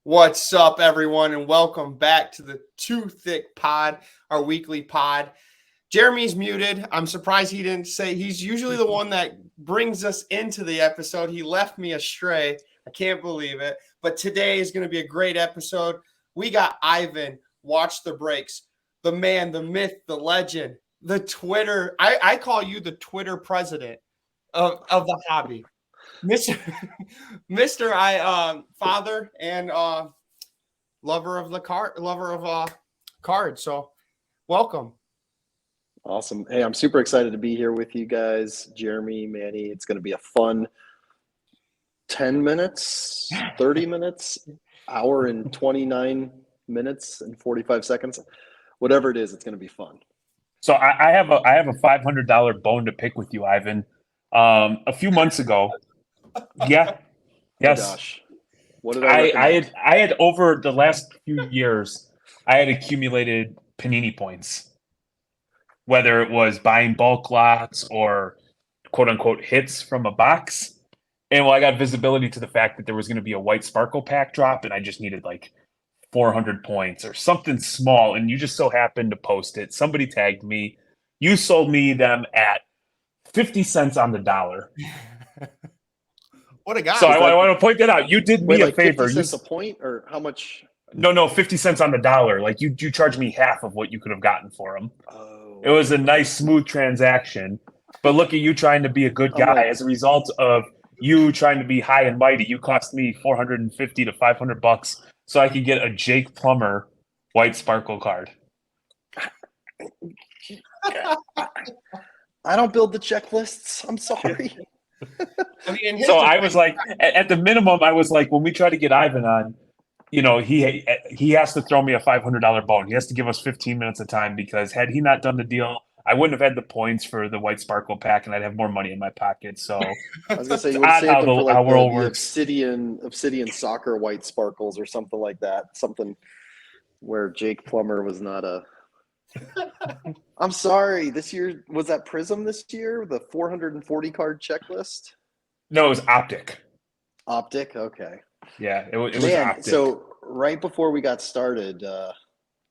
What's up, everyone, and welcome back to the Thicc pod, our weekly pod. Jeremy's muted. I'm surprised he didn't say. He's usually the one that brings us into the episode. He left me astray. I can't believe it. But today is going to be a great episode. We got Ivan, Watch the Breaks, the man, the myth, the legend, the Twitter. I call you the Twitter president of the hobby. Mr. Father and lover of cards. So welcome. Awesome. Hey, I'm super excited to be here with you guys, Jeremy, Manny. It's going to be a fun 10 minutes, 30 minutes, hour and 29 minutes and 45 seconds. Whatever it is, it's going to be fun. So I have a $500 bone to pick with you, Ivan. A few months ago. Yeah. Yes. Oh gosh. What did I had over the last few years, I had accumulated Panini points, whether it was buying bulk lots or quote unquote hits from a box. And I got visibility to the fact that there was going to be a white sparkle pack drop, and I just needed like 400 points or something small. And you just so happened to post it. Somebody tagged me. You sold me them at 50 cents on the dollar. What a guy. So I want to point that out. You did me a favor. 50 cents a point, or how much? No, 50 cents on the dollar. Like you charged me half of what you could have gotten for them. Oh. It was a nice, smooth transaction. But look at you trying to be a good guy. As a result of you trying to be high and mighty, you cost me $450 to $500 so I could get a Jake Plummer white sparkle card. I don't build the checklists. I'm sorry. So I was like, at the minimum, I was like, when we try to get Ivan on, he has to throw me a $500 bone. He has to give us 15 minutes of time, because had he not done the deal, I wouldn't have had the points for the white sparkle pack, and I'd have more money in my pocket. So I was gonna say, you would save them for like the obsidian soccer white sparkles or something like that. Something where Jake Plummer was not a. I'm sorry. This year, was that Prism this year? The 440 card checklist? No, it was Optic. Optic? Okay. Yeah, it was Optic. So right before we got started,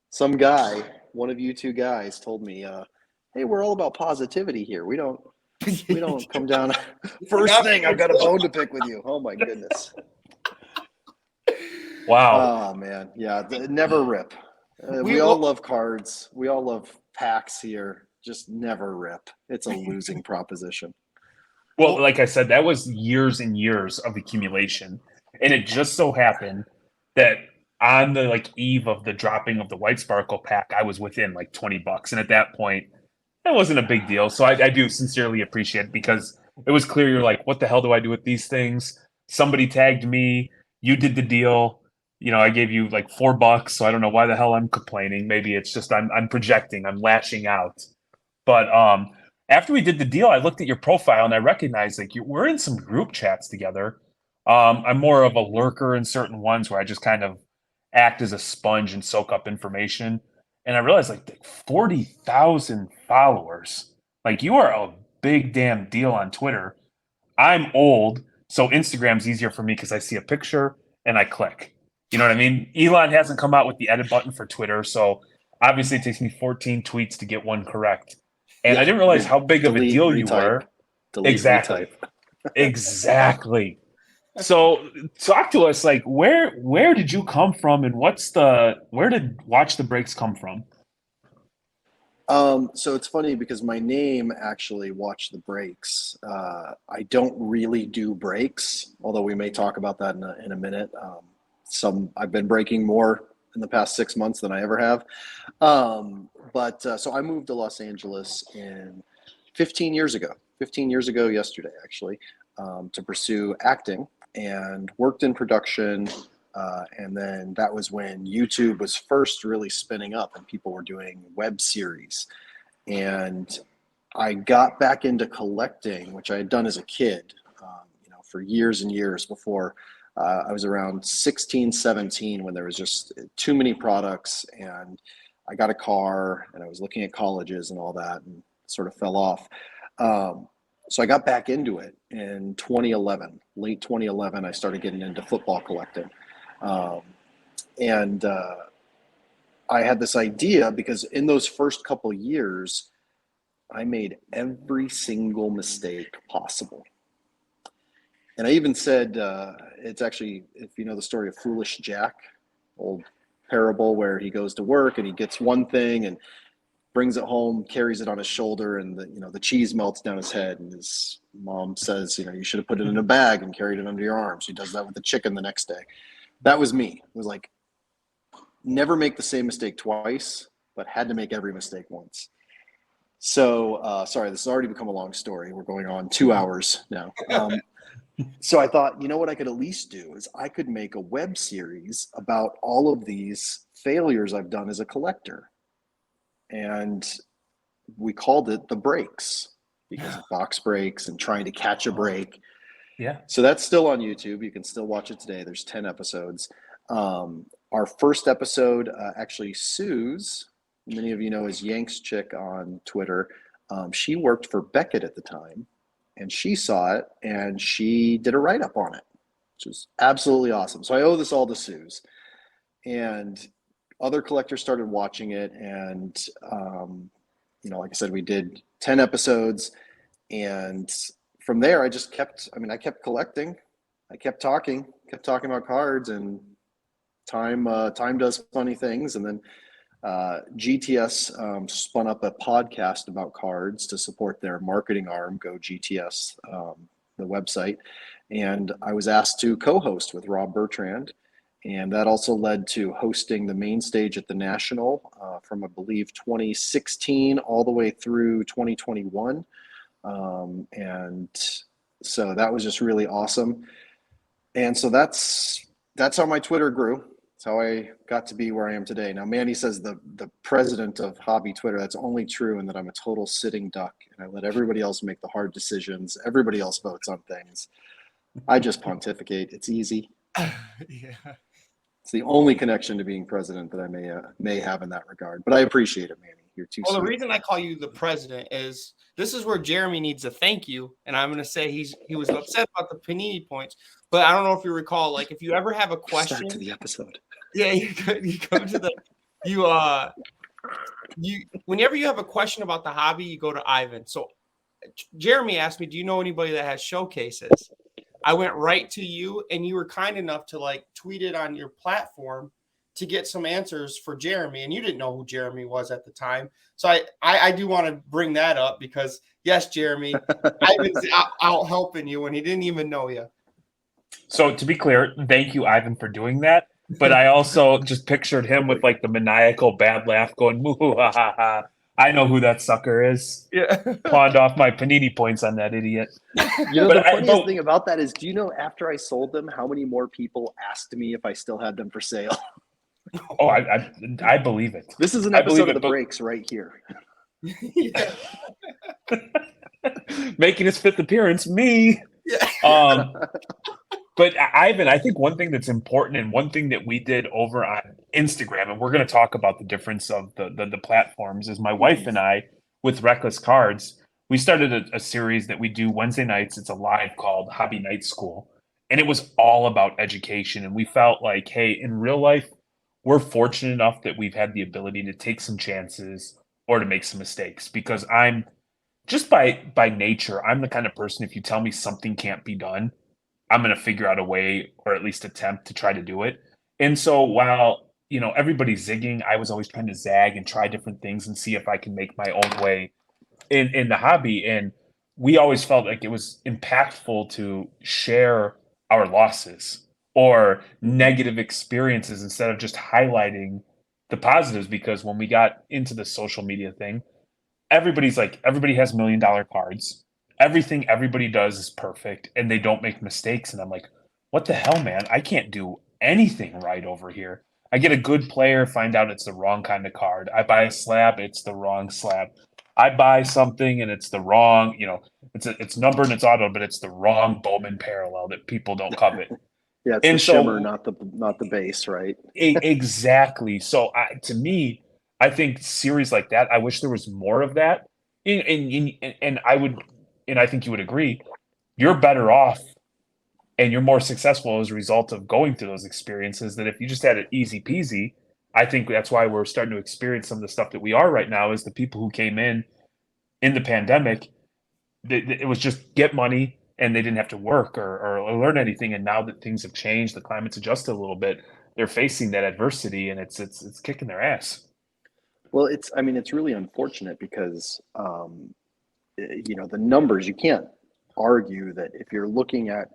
some guy, one of you two guys, told me, hey, we're all about positivity here. We don't come down. First thing, I've got a bone to pick with you. Oh my goodness. Wow. Oh man. Yeah. Never rip. We all love cards. We all love packs here. Just never rip. It's a losing proposition. Well, like I said, that was years and years of accumulation. And it just so happened that on the eve of the dropping of the white sparkle pack, I was within like $20. And at that point, that wasn't a big deal. So I do sincerely appreciate it, because it was clear you're like, what the hell do I do with these things? Somebody tagged me. You did the deal. I gave you like $4, so I don't know why the hell I'm complaining. Maybe it's just I'm projecting, I'm lashing out. But after we did the deal, I looked at your profile and I recognized we're in some group chats together. I'm more of a lurker in certain ones where I just kind of act as a sponge and soak up information. And I realized 40,000 followers. You are a big damn deal on Twitter. I'm old, so Instagram's easier for me because I see a picture and I click. You know what I mean? Elon hasn't come out with the edit button for Twitter, so obviously it takes me 14 tweets to get one correct. And I didn't realize how big of a deal you were. Exactly. Exactly. So talk to us, where did you come from, and where did Watch the Breaks come from? So it's funny because my name actually, Watch the Breaks. I don't really do breaks, although we may talk about that in a minute. I've been breaking more in the past 6 months than I ever have. So I moved to Los Angeles 15 years ago yesterday, actually, to pursue acting, and worked in production. And then that was when YouTube was first really spinning up and people were doing web series. And I got back into collecting, which I had done as a kid, for years and years before I was around 16, 17 when there was just too many products, and I got a car and I was looking at colleges and all that and sort of fell off. So I got back into it in 2011, late 2011. I started getting into football collecting. And I had this idea because in those first couple years, I made every single mistake possible. And I even said, it's actually, if you know the story of Foolish Jack, old parable where he goes to work and he gets one thing and brings it home, carries it on his shoulder, and the cheese melts down his head. And his mom says, you should have put it in a bag and carried it under your arm. He does that with the chicken the next day. That was me. It was like, never make the same mistake twice, but had to make every mistake once. So, sorry, this has already become a long story. We're going on 2 hours now. So I thought, what I could at least do is I could make a web series about all of these failures I've done as a collector. And we called it The Breaks because of box breaks and trying to catch a break. Yeah. So that's still on YouTube. You can still watch it today. There's 10 episodes. Our first episode, actually, Suze, many of you know as Yank's Chick on Twitter, she worked for Beckett at the time, and she saw it, and she did a write-up on it, which was absolutely awesome. So I owe this all to Suze. And other collectors started watching it, and, like I said, we did 10 episodes, and from there, I kept collecting. I kept talking about cards, and time does funny things. And then GTS spun up a podcast about cards to support their marketing arm, Go GTS, the website. And I was asked to co-host with Rob Bertrand. And that also led to hosting the main stage at the National from, I believe, 2016 all the way through 2021. And so that was just really awesome. And so that's how my Twitter grew. That's how I got to be where I am today. Now, Manny says the president of Hobby Twitter, that's only true, and that I'm a total sitting duck, and I let everybody else make the hard decisions. Everybody else votes on things. I just pontificate. It's easy. Yeah. It's the only connection to being president that I may have in that regard. But I appreciate it, Manny. You're too sweet. The reason I call you the president is this is where Jeremy needs a thank you, and I'm going to say he was upset about the panini points, but I don't know if you recall, like if you ever have a question. Start to the episode. Yeah, you come to whenever you have a question about the hobby, you go to Ivan. So Jeremy asked me, do you know anybody that has showcases? I went right to you, and you were kind enough to tweet it on your platform to get some answers for Jeremy, and you didn't know who Jeremy was at the time. So I do want to bring that up because yes, Jeremy, Ivan's out helping you when he didn't even know you. So to be clear, thank you, Ivan, for doing that. But I also just pictured him with the maniacal bad laugh going, moo ha ha ha. I know who that sucker is. Yeah. Pawned off my panini points on that idiot. The funniest thing about that is, do you know after I sold them, how many more people asked me if I still had them for sale? Oh, I believe it. This is an episode of The Breaks right here. Yeah. Making his fifth appearance, me. Yeah. But Ivan, I think one thing that's important and one thing that we did over on Instagram, and we're going to talk about the difference of the platforms, is my wife and I, with Reckless Cards, we started a series that we do Wednesday nights. It's a live called Hobby Night School. And it was all about education. And we felt like, hey, in real life, we're fortunate enough that we've had the ability to take some chances or to make some mistakes, because I'm just by nature, I'm the kind of person, if you tell me something can't be done, I'm going to figure out a way, or at least attempt to try to do it. And so while, everybody's zigging, I was always trying to zag and try different things and see if I can make my own way in the hobby. And we always felt like it was impactful to share our losses or negative experiences instead of just highlighting the positives, because when we got into the social media thing, everybody has $1 million cards. Everything everybody does is perfect and they don't make mistakes. And I'm like, what the hell, man? I can't do anything right over here. I get a good player, find out it's the wrong kind of card. I buy a slab, it's the wrong slab. I buy something and it's the wrong, it's numbered and it's auto, but it's the wrong Bowman parallel that people don't covet. Yeah, it's And the so shimmer, not the base, right? exactly. So to me, I think series like that, I wish there was more of that. And I would, and I think you would agree, you're better off and you're more successful as a result of going through those experiences than if you just had it easy peasy. I think that's why we're starting to experience some of the stuff that we are right now is the people who came in the pandemic. It was just get money and they didn't have to work or learn anything. And now that things have changed, the climate's adjusted a little bit. They're facing that adversity and it's kicking their ass. Well, I mean, it's really unfortunate because, the numbers, you can't argue that if you're looking at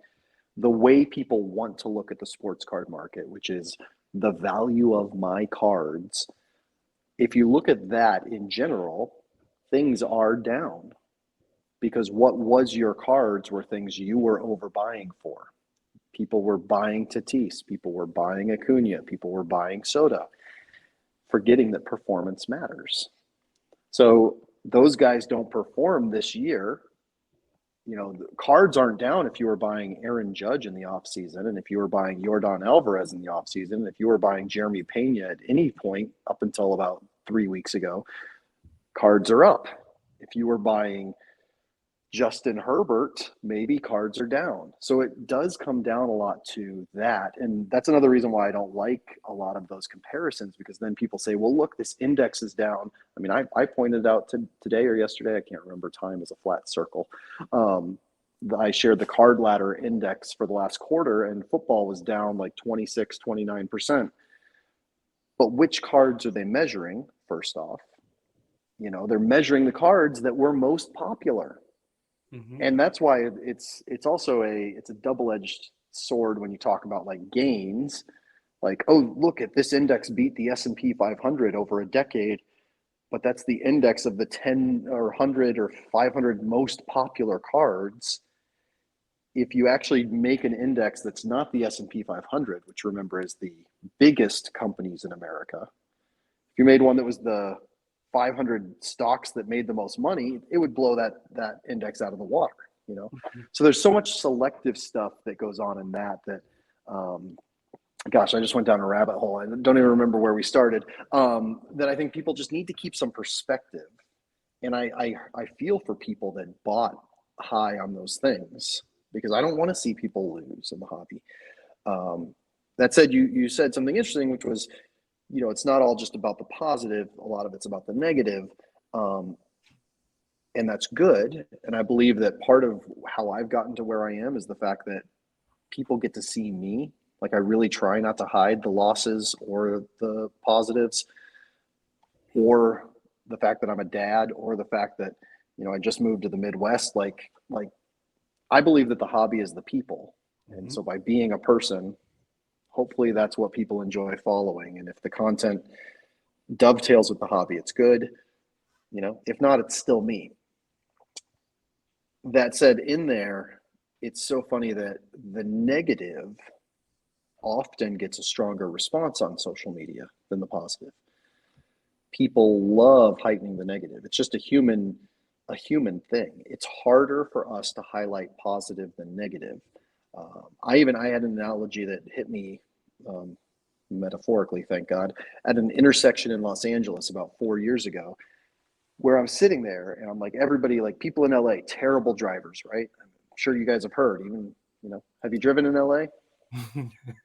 the way people want to look at the sports card market, which is the value of my cards, if you look at that in general, things are down because what was your cards were things you were overbuying for. People were buying Tatis, people were buying Acuna, people were buying Soda, forgetting that performance matters. So those guys don't perform this year. The cards aren't down if you were buying Aaron Judge in the offseason, and if you were buying Yordan Alvarez in the offseason, and if you were buying Jeremy Pena at any point up until about 3 weeks ago, cards are up. If you were buying Justin Herbert, maybe cards are down. So it does come down a lot to that. And that's another reason why I don't like a lot of those comparisons, because then people say, well, look, this index is down. I mean, I pointed out today or yesterday, I can't remember, time is a flat circle. I shared the card ladder index for the last quarter, and football was down like 26, 29%. But which cards are they measuring, first off? They're measuring the cards that were most popular. Mm-hmm. And that's why it's also a double-edged sword when you talk about like gains, like, oh, look at this index beat the S&P 500 over a decade, but that's the index of the 10 or 100 or 500 most popular cards. If you actually make an index that's not the S&P 500, which remember is the biggest companies in America, if you made one that was the 500 stocks that made the most money, it would blow that index out of the water, So there's so much selective stuff that goes on in that gosh, I just went down a rabbit hole. I don't even remember where we started. That I think people just need to keep some perspective. And I feel for people that bought high on those things because I don't want to see people lose in the hobby. That said, you said something interesting, which was, it's not all just about the positive. A lot of it's about the negative. And that's good. And I believe that part of how I've gotten to where I am is the fact that people get to see me. Like I really try not to hide the losses or the positives or the fact that I'm a dad or the fact that, I just moved to the Midwest. Like I believe that the hobby is the people. And so by being a person, hopefully that's what people enjoy following. And if the content dovetails with the hobby, it's good. If not, it's still me. That said, in there, it's so funny that the negative often gets a stronger response on social media than the positive. People love heightening the negative. It's just a human thing. It's harder for us to highlight positive than negative. I had an analogy that hit me metaphorically, thank God, at an intersection in Los Angeles about 4 years ago, where I'm sitting there and I'm like, everybody, like people in LA, terrible drivers, right? I'm sure you guys have heard, even, have you driven in LA?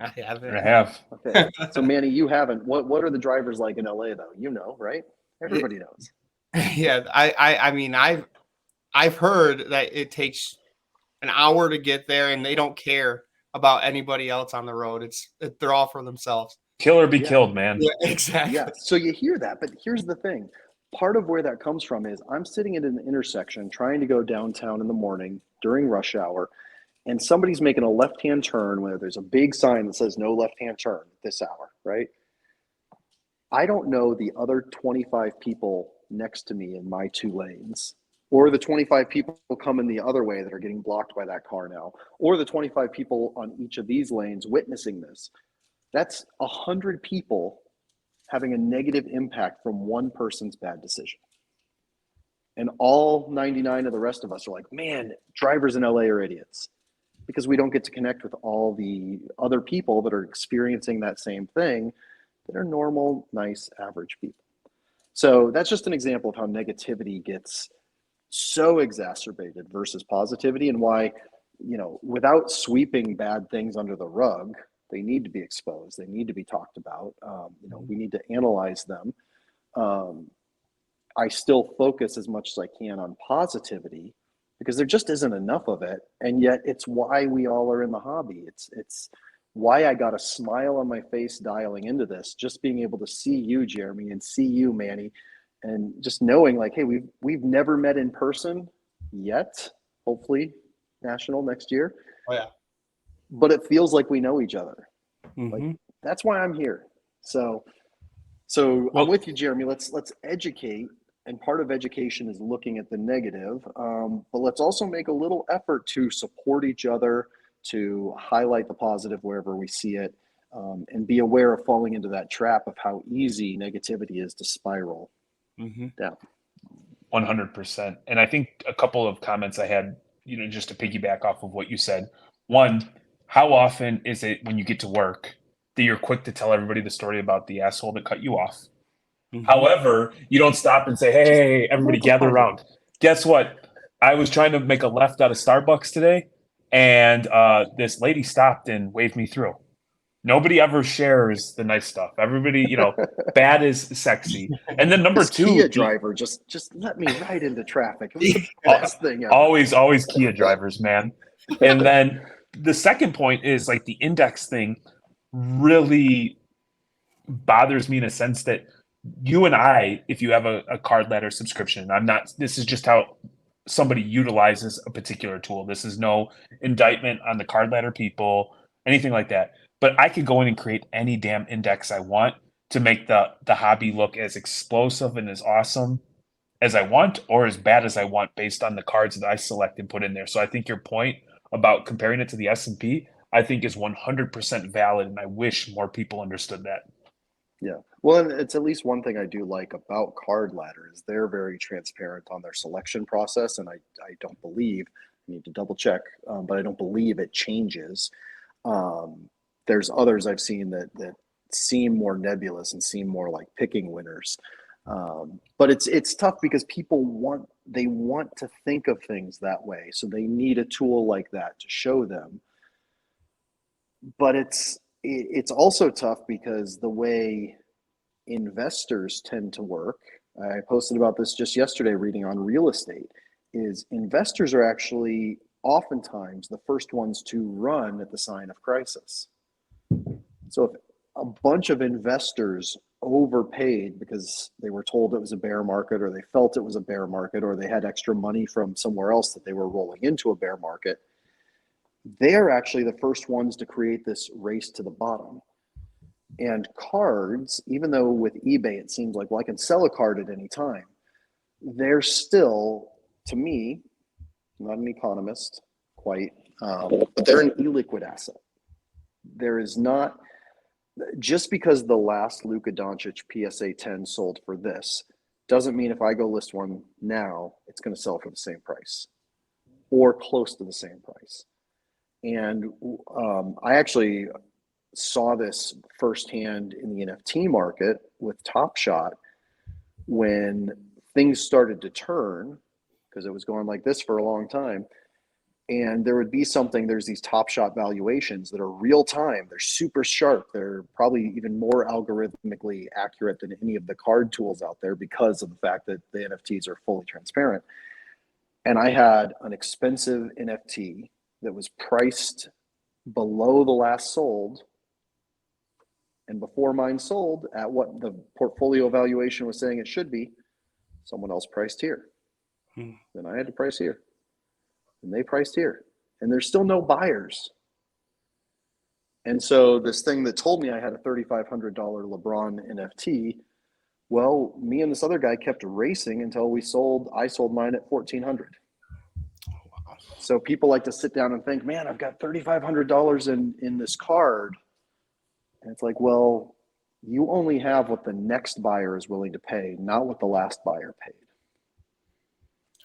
I haven't. I have. Okay. So Manny, you haven't. What are the drivers like in LA though? Right? Everybody knows. Yeah, I mean, I've heard that it takes an hour to get there, and they don't care about anybody else on the road. They're all for themselves. Kill or be killed, man. Yeah, exactly. Yeah. So you hear that, but here's the thing. Part of where that comes from is I'm sitting at an intersection trying to go downtown in the morning during rush hour, and somebody's making a left-hand turn where there's a big sign that says no left-hand turn at this hour, right? I don't know the other 25 people next to me in my two lanes, or the 25 people coming the other way that are getting blocked by that car now, or the 25 people on each of these lanes witnessing this. That's 100 people having a negative impact from one person's bad decision. And all 99 of the rest of us are like, man, drivers in LA are idiots. because we don't get to connect with all the other people that are experiencing that same thing that are normal, nice, average people. So that's just an example of how negativity gets so exacerbated versus positivity, and why, without sweeping bad things under the rug, they need to be exposed. They need to be talked about. We need to analyze them. I still focus as much as I can on positivity because there just isn't enough of it. And yet it's why we all are in the hobby. It's why I got a smile on my face dialing into this, just being able to see you, Jeremy, and see you, Manny, and just knowing like, hey, we've never met in person yet, hopefully national next year. Oh yeah. But it feels like we know each other. Mm-hmm. Like that's why I'm here. So I'm with you, Jeremy. Let's educate, and part of education is looking at the negative. But let's also make a little effort to support each other, to highlight the positive wherever we see it, and be aware of falling into that trap of how easy negativity is to spiral down. 100%. And I think a couple of comments I had, just to piggyback off of what you said. One, how often is it when you get to work that you're quick to tell everybody the story about the asshole that cut you off? However, you don't stop and say, hey, everybody gather around. Guess what? I was trying to make a left out of Starbucks today, and this lady stopped and waved me through. Nobody ever shares the nice stuff. Everybody, bad is sexy. And then number two, Kia driver, just let me right into traffic. It was the best thing ever. Always Kia drivers, man. And then the second point is like the index thing really bothers me in a sense that you and I, if you have a card ladder subscription, this is just how somebody utilizes a particular tool. This is no indictment on the card ladder people, anything like that. But I could go in and create any damn index I want to make the hobby look as explosive and as awesome as I want, or as bad as I want based on the cards that I select and put in there. So I think your point about comparing it to the S&P, I think is 100% valid, and I wish more people understood that. Yeah. Well, and it's at least one thing I do like about Card Ladder is they're very transparent on their selection process, and I don't believe, I need to double check, but I don't believe it changes. There's others I've seen that seem more nebulous and seem more like picking winners. But it's tough because people want to think of things that way. So they need a tool like that to show them. But it's also tough because the way investors tend to work, I posted about this just yesterday reading on real estate, is investors are actually oftentimes the first ones to run at the sign of crisis. So if a bunch of investors overpaid because they were told it was a bear market, or they felt it was a bear market, or they had extra money from somewhere else that they were rolling into a bear market, they're actually the first ones to create this race to the bottom. And cards, even though with eBay it seems like, well, I can sell a card at any time, they're still, to me, not an economist quite, but they're an illiquid asset. There is not, just because the last Luka Doncic PSA 10 sold for this, doesn't mean if I go list one now, it's going to sell for the same price or close to the same price. And I actually saw this firsthand in the NFT market with Top Shot when things started to turn, because it was going like this for a long time. And there would be there's these Top Shot valuations that are real time. They're super sharp. They're probably even more algorithmically accurate than any of the card tools out there because of the fact that the NFTs are fully transparent. And I had an expensive NFT that was priced below the last sold, and before mine sold at what the portfolio valuation was saying it should be, someone else priced here. Then I had to price here. And they priced here. And there's still no buyers. And so this thing that told me I had a $3,500 LeBron NFT, well, me and this other guy kept racing until I sold mine at $1,400. So people like to sit down and think, man, I've got $3,500 in this card. And it's like, well, you only have what the next buyer is willing to pay, not what the last buyer paid.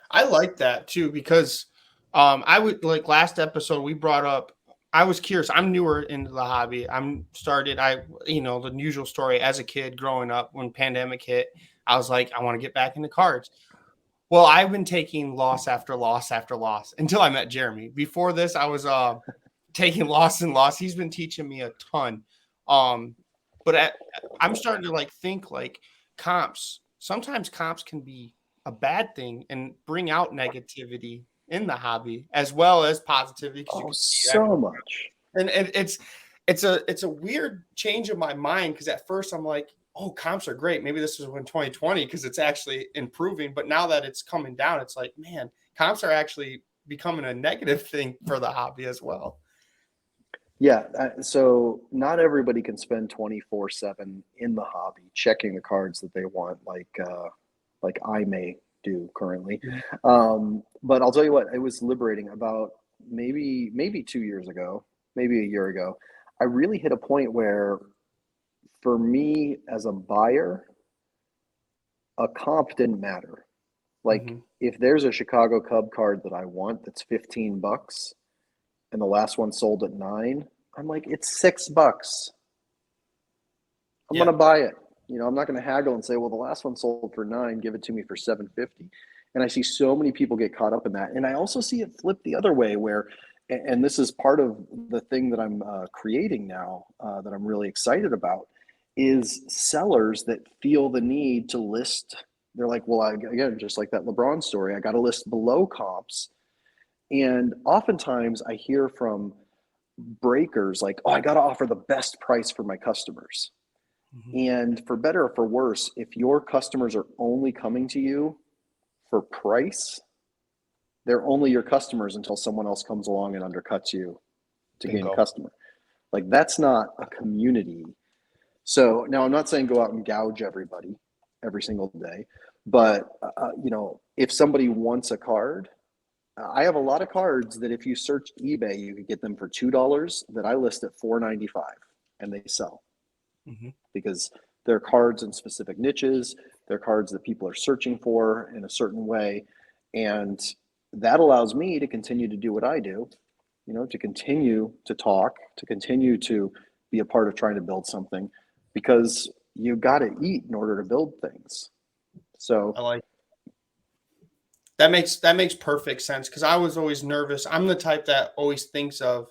I like that too, because I would like last episode we brought up. I was curious. I'm newer into the hobby. The usual story as a kid growing up when pandemic hit. I was like, I want to get back into cards. Well, I've been taking loss after loss after loss until I met Jeremy. Before this, I was taking loss and loss. He's been teaching me a ton. But I'm starting to like think like comps. Sometimes comps can be a bad thing and bring out negativity in the hobby as well as positivity. Oh, so much. And it's a weird change of my mind because at first I'm like, oh, comps are great. Maybe this is when 2020 because it's actually improving. But now that it's coming down, it's like, man, comps are actually becoming a negative thing for the hobby as well. Yeah, so not everybody can spend 24/7 in the hobby checking the cards that they want, like I may do currently. But I'll tell you what, it was liberating. About maybe 2 years ago, maybe a year ago, I really hit a point where, for me as a buyer, a comp didn't matter. Like if there's a Chicago Cub card that I want that's $15 and the last one sold at $9, I'm like, it's $6. I'm gonna buy it. I'm not gonna haggle and say, well, the last one sold for $9, give it to me for $7.50. And I see so many people get caught up in that. And I also see it flip the other way where, and this is part of the thing that I'm creating now that I'm really excited about, is sellers that feel the need to list. They're like, well, again, just like that LeBron story, I got to list below comps. And oftentimes I hear from breakers like, oh, I got to offer the best price for my customers. And for better or for worse, if your customers are only coming to you for price, they're only your customers until someone else comes along and undercuts you to gain a customer. Like, that's not a community. So now I'm not saying go out and gouge everybody every single day, but if somebody wants a card, I have a lot of cards that if you search eBay, you could get them for $2 that I list at $4.95 and they sell. Because they're cards in specific niches, they're cards that people are searching for in a certain way. And that allows me to continue to do what I do, to continue to talk, to continue to be a part of trying to build something, because you got to eat in order to build things. So I like that makes perfect sense because I was always nervous. I'm the type that always thinks of,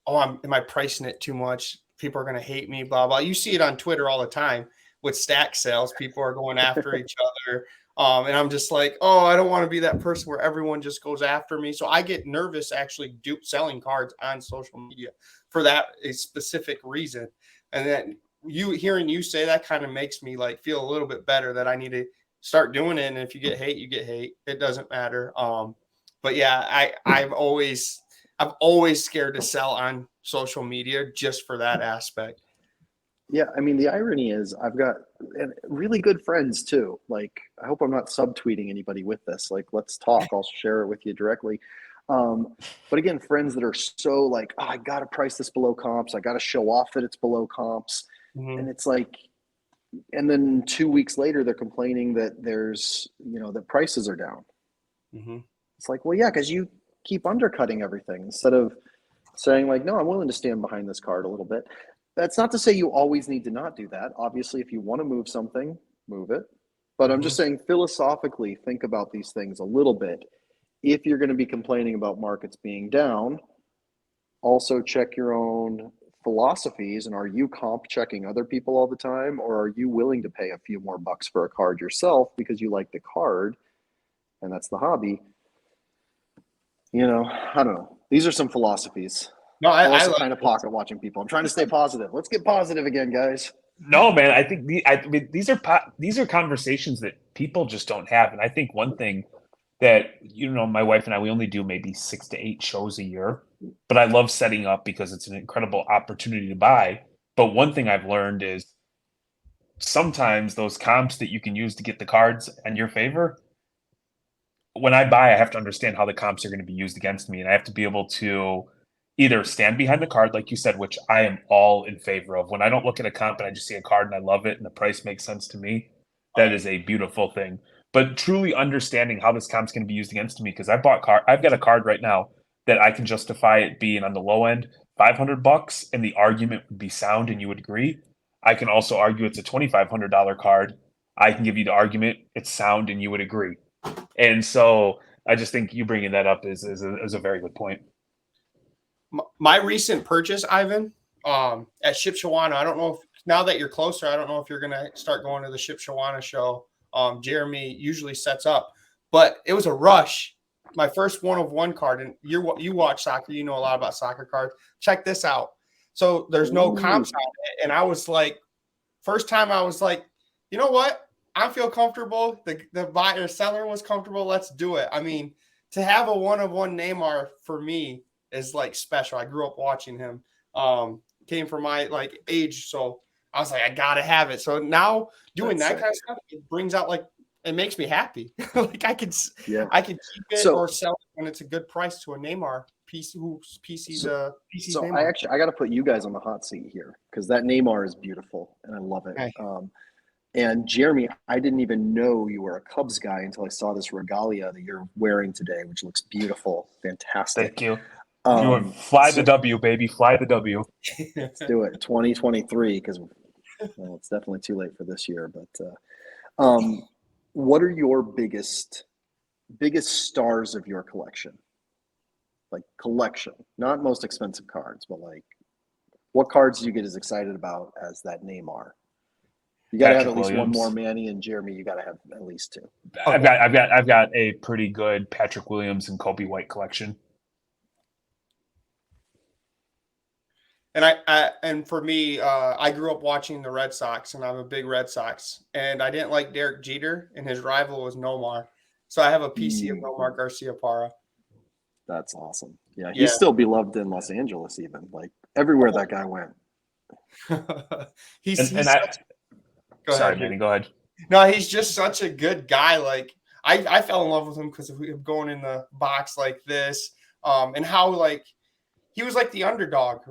oh, am I pricing it too much? People are going to hate me, blah, blah. You see it on Twitter all the time with stack sales. People are going after each other. And I'm just like, oh, I don't want to be that person where everyone just goes after me. So I get nervous actually selling cards on social media for that a specific reason. And then hearing you say that kind of makes me like feel a little bit better that I need to start doing it. And if you get hate, you get hate. It doesn't matter. But yeah, I'm always scared to sell on social media just for that aspect. Yeah, I mean, the irony is I've got really good friends too. Like, I hope I'm not subtweeting anybody with this. Like, let's talk. I'll share it with you directly. But again, friends that are so like, oh, I got to price this below comps. I got to show off that it's below comps. And it's like, and then 2 weeks later, they're complaining that there's, that prices are down. It's like, well, yeah, because you keep undercutting everything instead of saying like, no, I'm willing to stand behind this card a little bit. That's not to say you always need to not do that. Obviously, if you want to move something, move it. But I'm just saying, philosophically, think about these things a little bit. If you're going to be complaining about markets being down, also check your own philosophies. And are you comp checking other people all the time? Or are you willing to pay a few more bucks for a card yourself because you like the card and that's the hobby? I don't know. These are some philosophies. No, I also kind of pocket watching people. I'm trying to stay positive. Let's get positive again, guys. No, man. I think these are conversations that people just don't have. And I think one thing that my wife and I, we only do maybe 6 to 8 shows a year, but I love setting up because it's an incredible opportunity to buy. But one thing I've learned is sometimes those comps that you can use to get the cards in your favor, when I buy, I have to understand how the comps are going to be used against me, and I have to be able to either stand behind the card, like you said, which I am all in favor of. When I don't look at a comp and I just see a card and I love it and the price makes sense to me, that is a beautiful thing. but truly understanding how this comp's going to be used against me, because I've got a card right now that I can justify it being on the low end $500, and the argument would be sound, and you would agree. I can also argue it's a $2,500 card. I can give you the argument it's sound, and you would agree. And so I just think you bringing that up is a very good point. My recent purchase, Ivan, at Shipshawana, I don't know if now that you're closer, I don't know if you're going to start going to the Shipshawana show. Jeremy usually sets up, but it was a rush. My first 1-of-1 card, and you watch soccer, you know a lot about soccer cards. Check this out. So there's no comps on it, and I was like, first time I was like, you know what? I feel comfortable. The buyer seller was comfortable. Let's do it. I mean, to have a 1-of-1 Neymar for me is like special. I grew up watching him. Came from my like age, so I was like, I gotta have it. So now doing that kind of stuff, it brings out like it makes me happy. Like I could keep it or sell it when it's a good price to a Neymar piece whose PC's a PC's so Neymar. I got to put you guys on the hot seat here because that Neymar is beautiful and I love it. Okay. And Jeremy, I didn't even know you were a Cubs guy until I saw this regalia that you're wearing today, which looks beautiful, fantastic. Thank you. Fly the W, baby. Fly the W. Let's do it. 2023, because it's definitely too late for this year. But what are your biggest stars of your collection? Like collection, not most expensive cards, but like what cards do you get as excited about as that Neymar? You got to have at least one more. Manny and Jeremy, you got to have at least two. I've got a pretty good Patrick Williams and Kobe White collection. And for me, I grew up watching the Red Sox, and I'm a big Red Sox. And I didn't like Derek Jeter, and his rival was Nomar. So I have a PC of Nomar Garciaparra. That's awesome. Yeah, he's still beloved in Los Angeles, even like everywhere that guy went. Sorry, Manny, go ahead. No, he's just such a good guy. Like I fell in love with him because of him going in the box like this, and how like he was like the underdog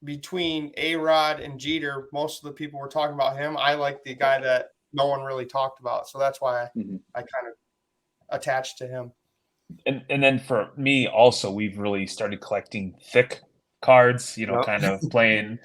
between A-Rod and Jeter. Most of the people were talking about him. I like the guy that no one really talked about, so that's why I kind of attached to him. And then for me also, we've really started collecting Thicc cards, kind of playing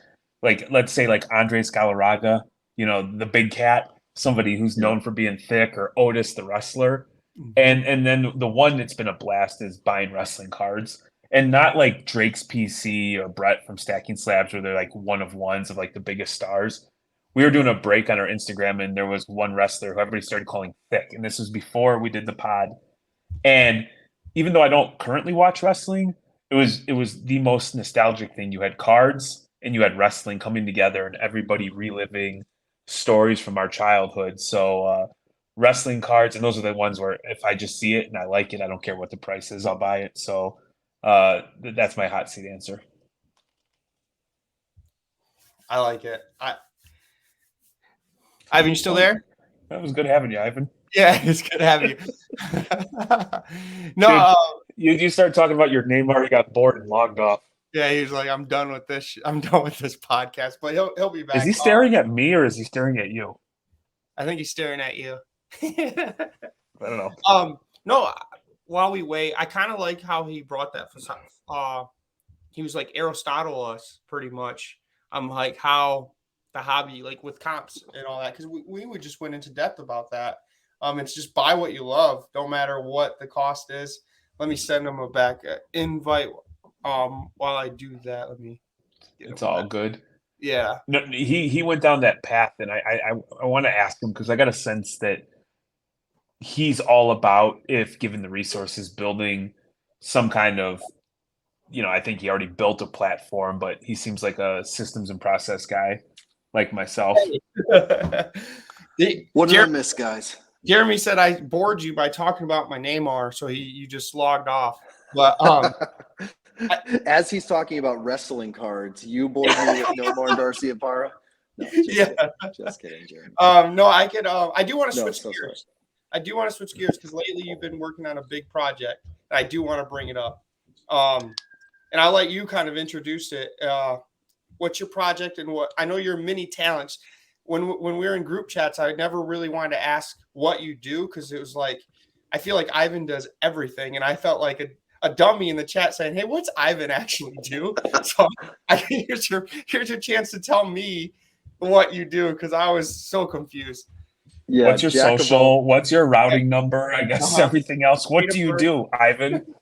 like, let's say like Andres Galarraga, the big cat, somebody who's known for being thick, or Otis the wrestler. And then the one that's been a blast is buying wrestling cards, and not like Drake's PC or Brett from Stacking Slabs, where they're like 1-of-1s of like the biggest stars. We were doing a break on our Instagram, and there was one wrestler who everybody started calling Thicc. And this was before we did the pod. And even though I don't currently watch wrestling, it was the most nostalgic thing. You had cards and you had wrestling coming together, and everybody reliving stories from our childhood. So wrestling cards, and those are the ones where if I just see it and I like it, I don't care what the price is, I'll buy it. So that's my hot seat answer. I like it. Ivan, you still there? That was good having you, Ivan. Yeah, it's good having you. No, dude, you started talking about your Neymar, you got bored and logged off. Yeah, he's like, I'm done with this. I'm done with this podcast, but he'll be back. Is he staring at me or is he staring at you? I think he's staring at you. I don't know. No, while we wait, I kind of like how he brought that. He was like Aristotle us pretty much. I'm like how the hobby, like with comps and all that, because we would just went into depth about that. It's just buy what you love, don't matter what the cost is. Let me send him a back invite. While I do that, let me. It's all good. Yeah. No, he went down that path, and I want to ask him because I got a sense that he's all about, if given the resources, building some kind of, I think he already built a platform, but he seems like a systems and process guy like myself. What did I miss, guys? Jeremy said I bored you by talking about my Neymar, so you just logged off. But as he's talking about wrestling cards, you bored me with Nomar Garciaparra? No, just kidding, Jeremy. No, I could. I do want to switch gears. I do want to switch gears because lately you've been working on a big project. And I do want to bring it up. And I'll let you kind of introduce it. What's your project and what? I know your mini talents. when we were in group chats, I never really wanted to ask what you do, because it was like, I feel like Ivan does everything, and I felt like a dummy in the chat saying, "Hey, what's Ivan actually do?" So here's your chance to tell me what you do, because I was so confused. Yeah, What's your jack of social? all- What's your routing number? I guess everything else. What do you do, Ivan?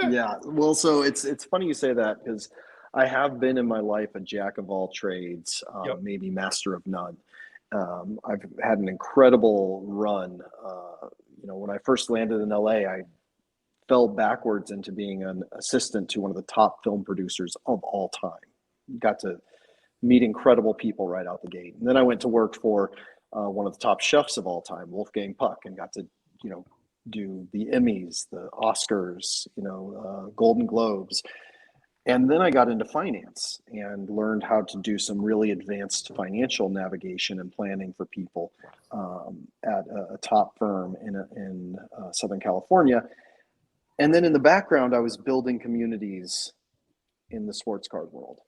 Yeah, well, so it's funny you say that, because I have been in my life a jack of all trades, Yep. maybe master of none. I've had an incredible run. When I first landed in LA, I fell backwards into being an assistant to one of the top film producers of all time. Got to meet incredible people right out the gate. And then I went to work for one of the top chefs of all time, Wolfgang Puck, and got to, do the Emmys, the Oscars, Golden Globes. And then I got into finance and learned how to do some really advanced financial navigation and planning for people at a top firm in Southern California. And then in the background, I was building communities in the sports card world.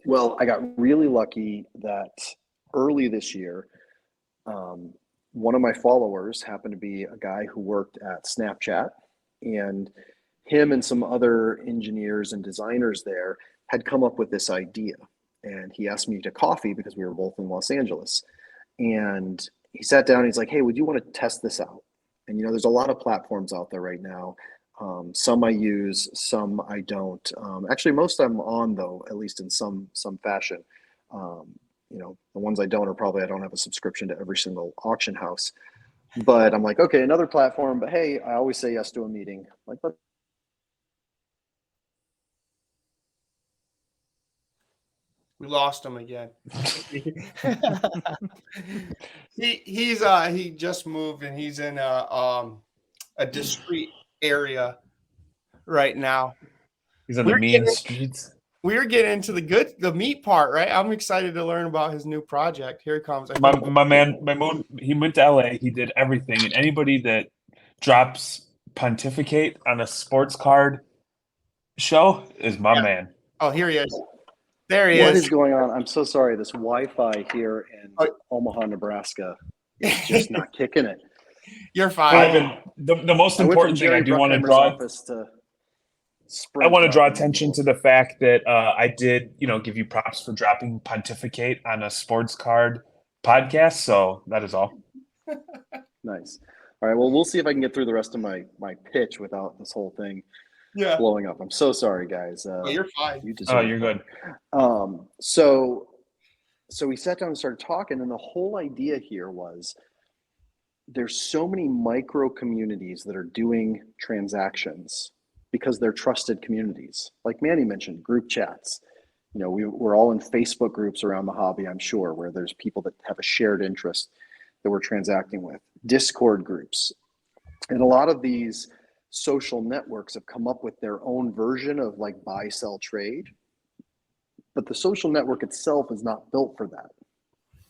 Well, I got really lucky that early this year, one of my followers happened to be a guy who worked at Snapchat, and him and some other engineers and designers there had come up with this idea. And he asked me to coffee because we were both in Los Angeles. And he sat down and he's like, "Hey, would you want to test this out?" And, there's a lot of platforms out there right now. Some I use, some I don't. Actually, most I'm on, though, at least in some fashion. The ones I don't are probably I don't have a subscription to every single auction house. But I'm like, okay, another platform. But hey, I always say yes to a meeting. Like, We lost him again. He just moved, and he's in a discreet area right now. He's on the mean streets. We're getting into the meat part, right? I'm excited to learn about his new project. Here he comes. My man, he went to LA. He did everything, and anybody that drops pontificate on a sports card show is my man. Oh, here he is. There he is. What is going on? I'm so sorry. This Wi-Fi here in Omaha, Nebraska is just not kicking it. You're fine. Ivan, the most important thing I do want to draw I want to draw attention to the fact that I did, give you props for dropping pontificate on a sports card podcast. So that is all. Nice. All right. Well, we'll see if I can get through the rest of my pitch without this whole thing blowing up. I'm so sorry, guys. You're fine. You're good. So we sat down and started talking, and the whole idea here was there's so many micro communities that are doing transactions because they're trusted communities. Like Manny mentioned, group chats. We're all in Facebook groups around the hobby, I'm sure, where there's people that have a shared interest that we're transacting with. Discord groups. And a lot of these social networks have come up with their own version of like buy, sell, trade. But the social network itself is not built for that.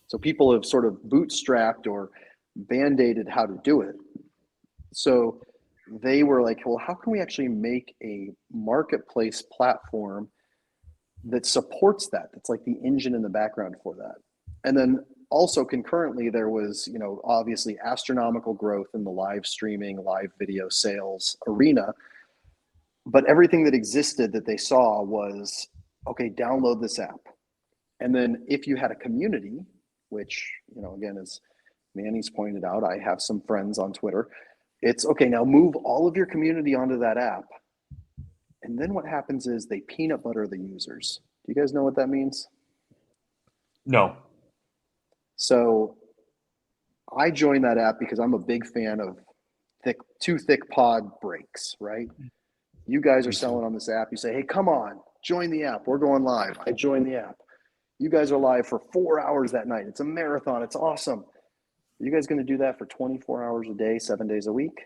So people have sort of bootstrapped or band-aided how to do it. So they were like, well, how can we actually make a marketplace platform that supports that? It's like the engine in the background for that. And then also concurrently, there was, obviously astronomical growth in the live streaming, live video sales arena. But everything that existed that they saw was, okay, download this app. And then if you had a community, which, again, as Manny's pointed out, I have some friends on Twitter. It's okay, now move all of your community onto that app. And then what happens is they peanut butter the users. Do you guys know what that means? No. So I joined that app because I'm a big fan of two Thicc pod breaks, right? You guys are selling on this app. You say, hey, come on, join the app. We're going live. I joined the app. You guys are live for 4 hours that night. It's a marathon. It's awesome. Are you guys going to do that for 24 hours a day, 7 days a week?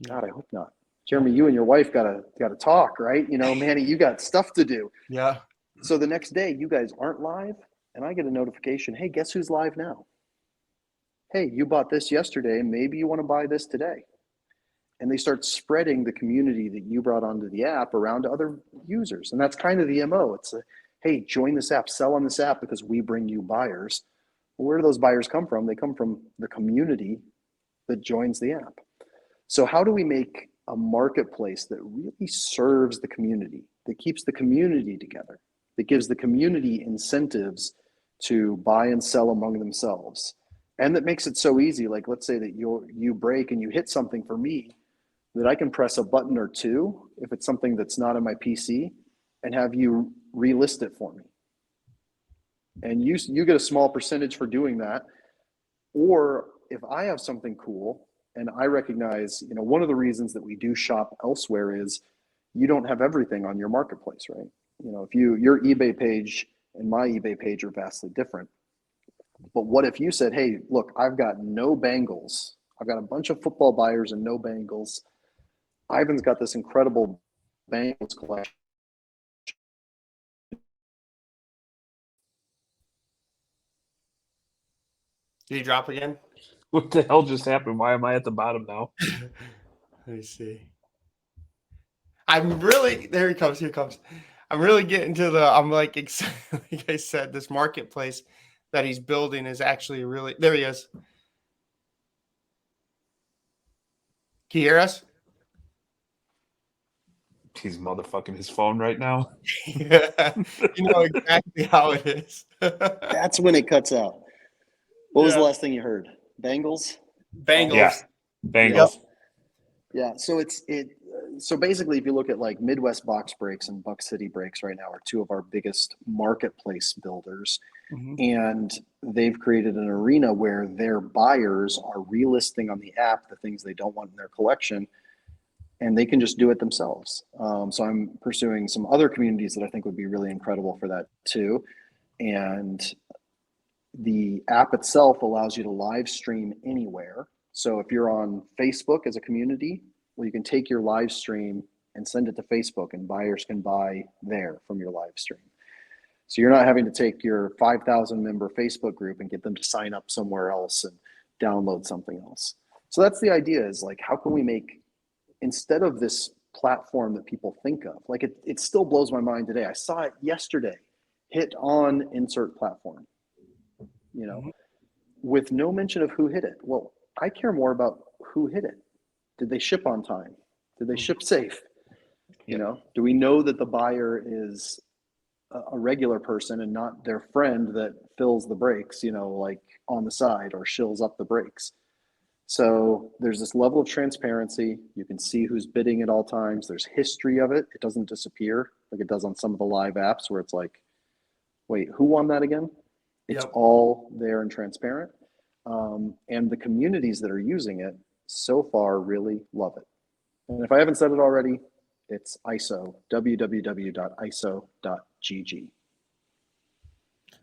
God, I hope not. Jeremy, you and your wife gotta talk, right? Manny, you got stuff to do. Yeah. So the next day, you guys aren't live, and I get a notification. Hey, guess who's live now? Hey, you bought this yesterday. Maybe you want to buy this today. And they start spreading the community that you brought onto the app around to other users, and that's kind of the MO. It's hey, join this app, sell on this app because we bring you buyers. Well, where do those buyers come from? They come from the community that joins the app. So how do we make a marketplace that really serves the community, that keeps the community together, that gives the community incentives to buy and sell among themselves, and that makes it so easy? Like, let's say that you break and you hit something for me, that I can press a button or two if it's something that's not on my PC and have you relist it for me. And you get a small percentage for doing that. Or if I have something cool and I recognize, one of the reasons that we do shop elsewhere is you don't have everything on your marketplace, right? If your eBay page and my eBay page are vastly different. But what if you said, hey, look, I've got no Bengals. I've got a bunch of football buyers and no Bengals. Ivan's got this incredible Bengals collection. Did he drop again? What the hell just happened? Why am I at the bottom now? Let me see. There he comes. Here he comes. I'm really getting to I'm like, like I said, this marketplace that he's building is actually really, there he is. Can you hear us? He's motherfucking his phone right now. Yeah. You know exactly how it is. That's when it cuts out. What was the last thing you heard? Bengals? Bengals. Yeah. Bengals. Yeah. So basically, if you look at like Midwest Box Breaks and Buck City Breaks right now are two of our biggest marketplace builders. Mm-hmm. And they've created an arena where their buyers are relisting on the app the things they don't want in their collection, and they can just do it themselves. So I'm pursuing some other communities that I think would be really incredible for that too. And the app itself allows you to live stream anywhere. So if you're on Facebook as a community, well, you can take your live stream and send it to Facebook, and buyers can buy there from your live stream. So you're not having to take your 5,000 member Facebook group and get them to sign up somewhere else and download something else. So that's the idea, is like, how can we make, instead of this platform that people think of, like it still blows my mind today. I saw it yesterday, hit on insert platform, with no mention of who hit it. Well, I care more about who hit it. Did they ship on time? Did they ship safe? Do we know that the buyer is a regular person and not their friend that fills the brakes, like on the side or shills up the brakes? So there's this level of transparency. You can see who's bidding at all times. There's history of it. It doesn't disappear like it does on some of the live apps where it's like, wait, who won that again? It's all there and transparent. And the communities that are using it so far really love it. And if I haven't said it already, it's ISO, www.iso.gg.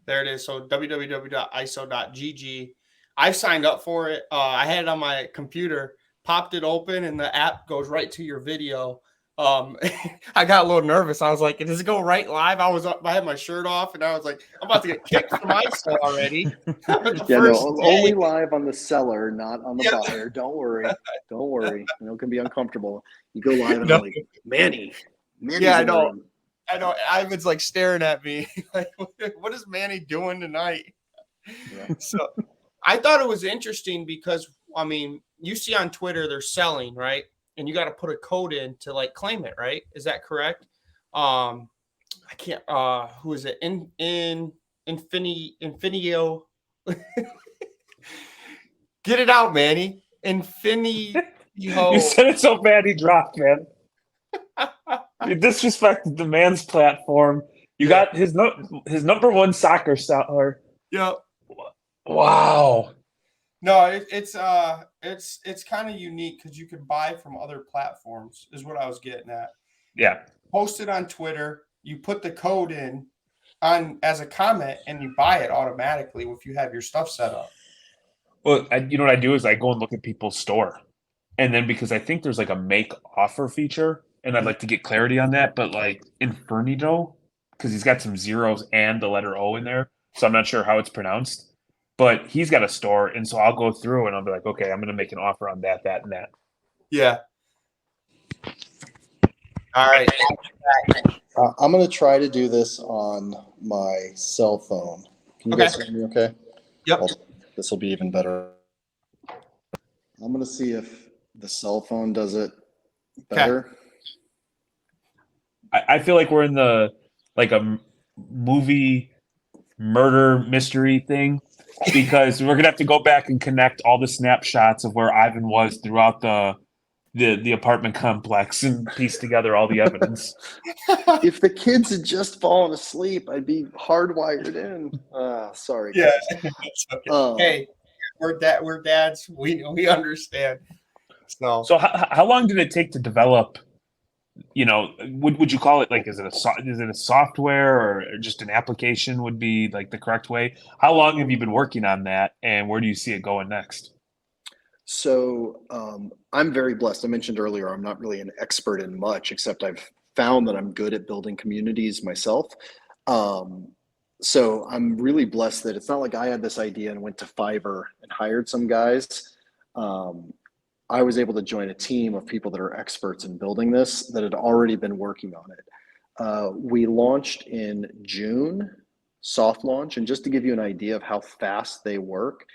There it is. So www.iso.gg. I signed up for it. I had it on my computer, popped it open, and the app goes right to your video. I got a little nervous. I was like, does it go right live? I had my shirt off, and I was like, I'm about to get kicked from ISO already. Only live on the seller, not on the buyer. Don't worry. It can be uncomfortable. You go live and I'm like, Manny. Yeah, I know. Ivan's like staring at me. Like, what is Manny doing tonight? Yeah. So I thought it was interesting because, you see on Twitter, they're selling, right? And you got to put a code in to like claim it, right? Is that correct? I can't, who is it? Infinio. Get it out, Manny. Infinio. You said it so bad he dropped, man. You disrespected the man's platform. You got his number one soccer star. Yep. Wow. No, it's kind of unique because you can buy from other platforms, is what I was getting at. Yeah. Post it on Twitter. You put the code in on as a comment, and you buy it automatically if you have your stuff set up. Well, you know what I do is I go and look at people's store, and then because I think there's like a make offer feature, and I'd like to get clarity on that. But like Infinito, because he's got some zeros and the letter O in there, so I'm not sure how it's pronounced. But he's got a store, and so I'll go through and I'll be like, okay, I'm going to make an offer on that, and that. Yeah. All right. I'm going to try to do this on my cell phone. Can you guys hear me okay? Yep. This will be even better. I'm going to see if the cell phone does it better. I feel like we're in the like movie murder mystery thing because we're gonna have to go back and connect all the snapshots of where Ivan was throughout the apartment complex and piece together all the evidence. If the kids had just fallen asleep, I'd be hardwired in. Sorry, Yeah. guys. Hey, we're dads. We understand. So how long did it take to develop? Would you call it like is it a software or just an application would be like the correct way? How long have you been working on that, and where do you see it going next? So I'm very blessed. I mentioned earlier, I'm not really an expert in much, except I've found that I'm good at building communities myself. So I'm really blessed that it's not like I had this idea and went to Fiverr and hired some guys. I was able to join a team of people that are experts in building this that had already been working on it. We launched in June, soft launch, and just to give you an idea of how fast they work,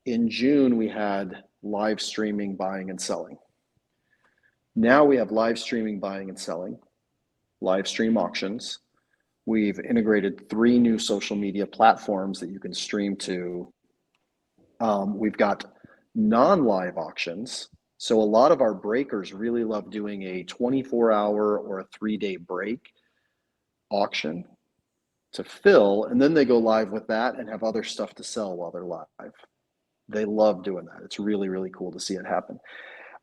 in June we had live streaming, buying and selling. Now we have live streaming, buying and selling, live stream auctions. We've integrated 3 new social media platforms that you can stream to. We've got non-live auctions. So a lot of our breakers really love doing a 24-hour or a 3-day break auction to fill, and then they go live with that and have other stuff to sell while they're live. They love doing that. It's really, really cool to see it happen.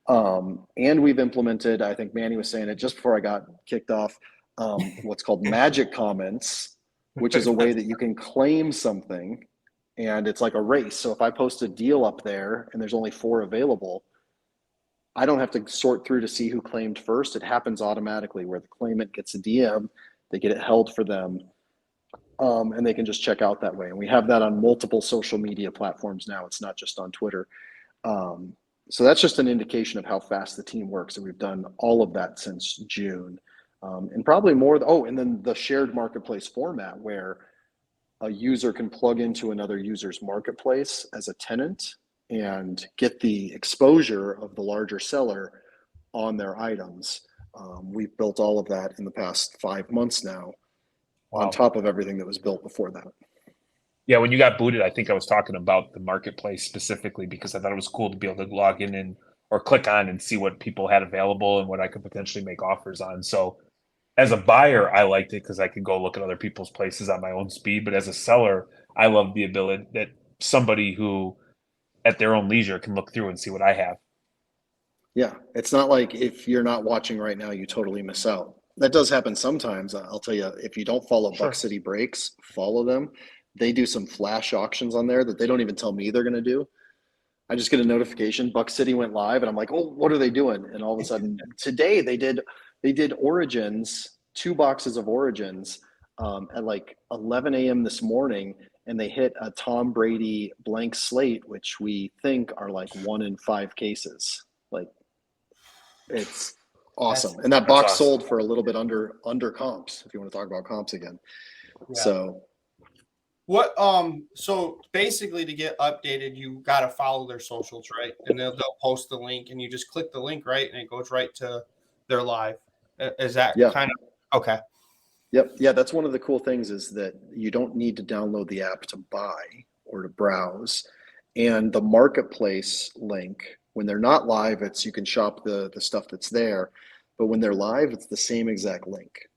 And we've implemented, I think Manny was saying it just before I got kicked off, what's called magic comments, which is a way that you can claim something and it's like a race. So if I post a deal up there and there's only 4 available, I don't have to sort through to see who claimed first. It happens automatically where the claimant gets a DM, they get it held for them, and they can just check out that way. And we have that on multiple social media platforms now. It's not just on Twitter. So that's just an indication of how fast the team works. And we've done all of that since June. And probably more. And then the shared marketplace format where a user can plug into another user's marketplace as a tenant and get the exposure of the larger seller on their items. We've built all of that in the past 5 months now, on top of everything that was built before that. Yeah, when you got booted, I think I was talking about the marketplace specifically because I thought it was cool to be able to log in and or click on and see what people had available and what I could potentially make offers on. So as a buyer, I liked it because I could go look at other people's places at my own speed. But as a seller, I love the ability that somebody who at their own leisure can look through and see what I have. Yeah, it's not like if you're not watching right now, you totally miss out. That does happen sometimes. I'll tell you, if you don't follow Sure. Buck City Breaks, follow them. They do some flash auctions on there that they don't even tell me they're going to do. I just get a notification, Buck City went live, and I'm like, oh, what are they doing? And all of a sudden, today they did Origins, 2 boxes of Origins at like 11 a.m. this morning, and they hit a Tom Brady blank slate, which we think are like 1 in 5 cases. Like, it's awesome. And that box awesome. sold for a little bit under comps, if you want to talk about comps again. Yeah. So what so basically to get updated, you got to follow their socials, right? And they'll post the link and you just click the link, right? And it goes right to their live. Is that kind of okay? Yep. Yeah, that's one of the cool things is that you don't need to download the app to buy or to browse. And the marketplace link, when they're not live, it's you can shop the stuff that's there. But when they're live, it's the same exact link.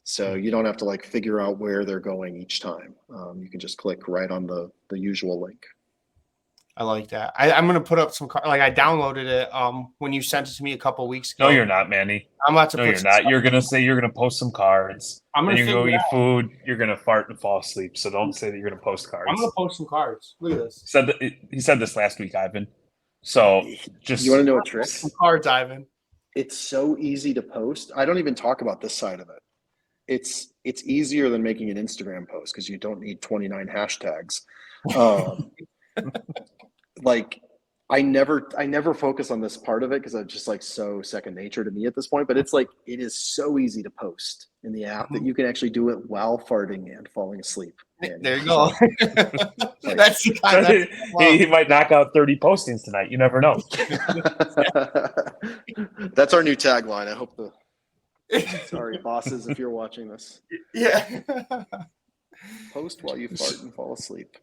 So you don't have to like figure out where they're going each time. You can just click right on the usual link. I like that. I'm going to put up some like I downloaded it when you sent it to me a couple of weeks ago. No, you're not, Manny. I'm about to no, you're not. You're going to say you're going to post some cards. I'm going to go eat food. You're going to fart and fall asleep. So don't say that you're going to post cards. I'm going to post some cards. Look at this. He said this last week, Ivan. So just you want to know a trick? Some cards, Ivan. It's so easy to post. I don't even talk about this side of it. It's easier than making an Instagram post because you don't need 29 hashtags. Like I never focus on this part of it because it's just like so second nature to me at this point. But it's like it is so easy to post in the app that you can actually do it while farting and falling asleep. And There you go. like, That's the kind of He might knock out 30 postings tonight. You never know. that's our new tagline. I hope sorry, bosses, if you're watching this. Yeah. Post while you fart and fall asleep.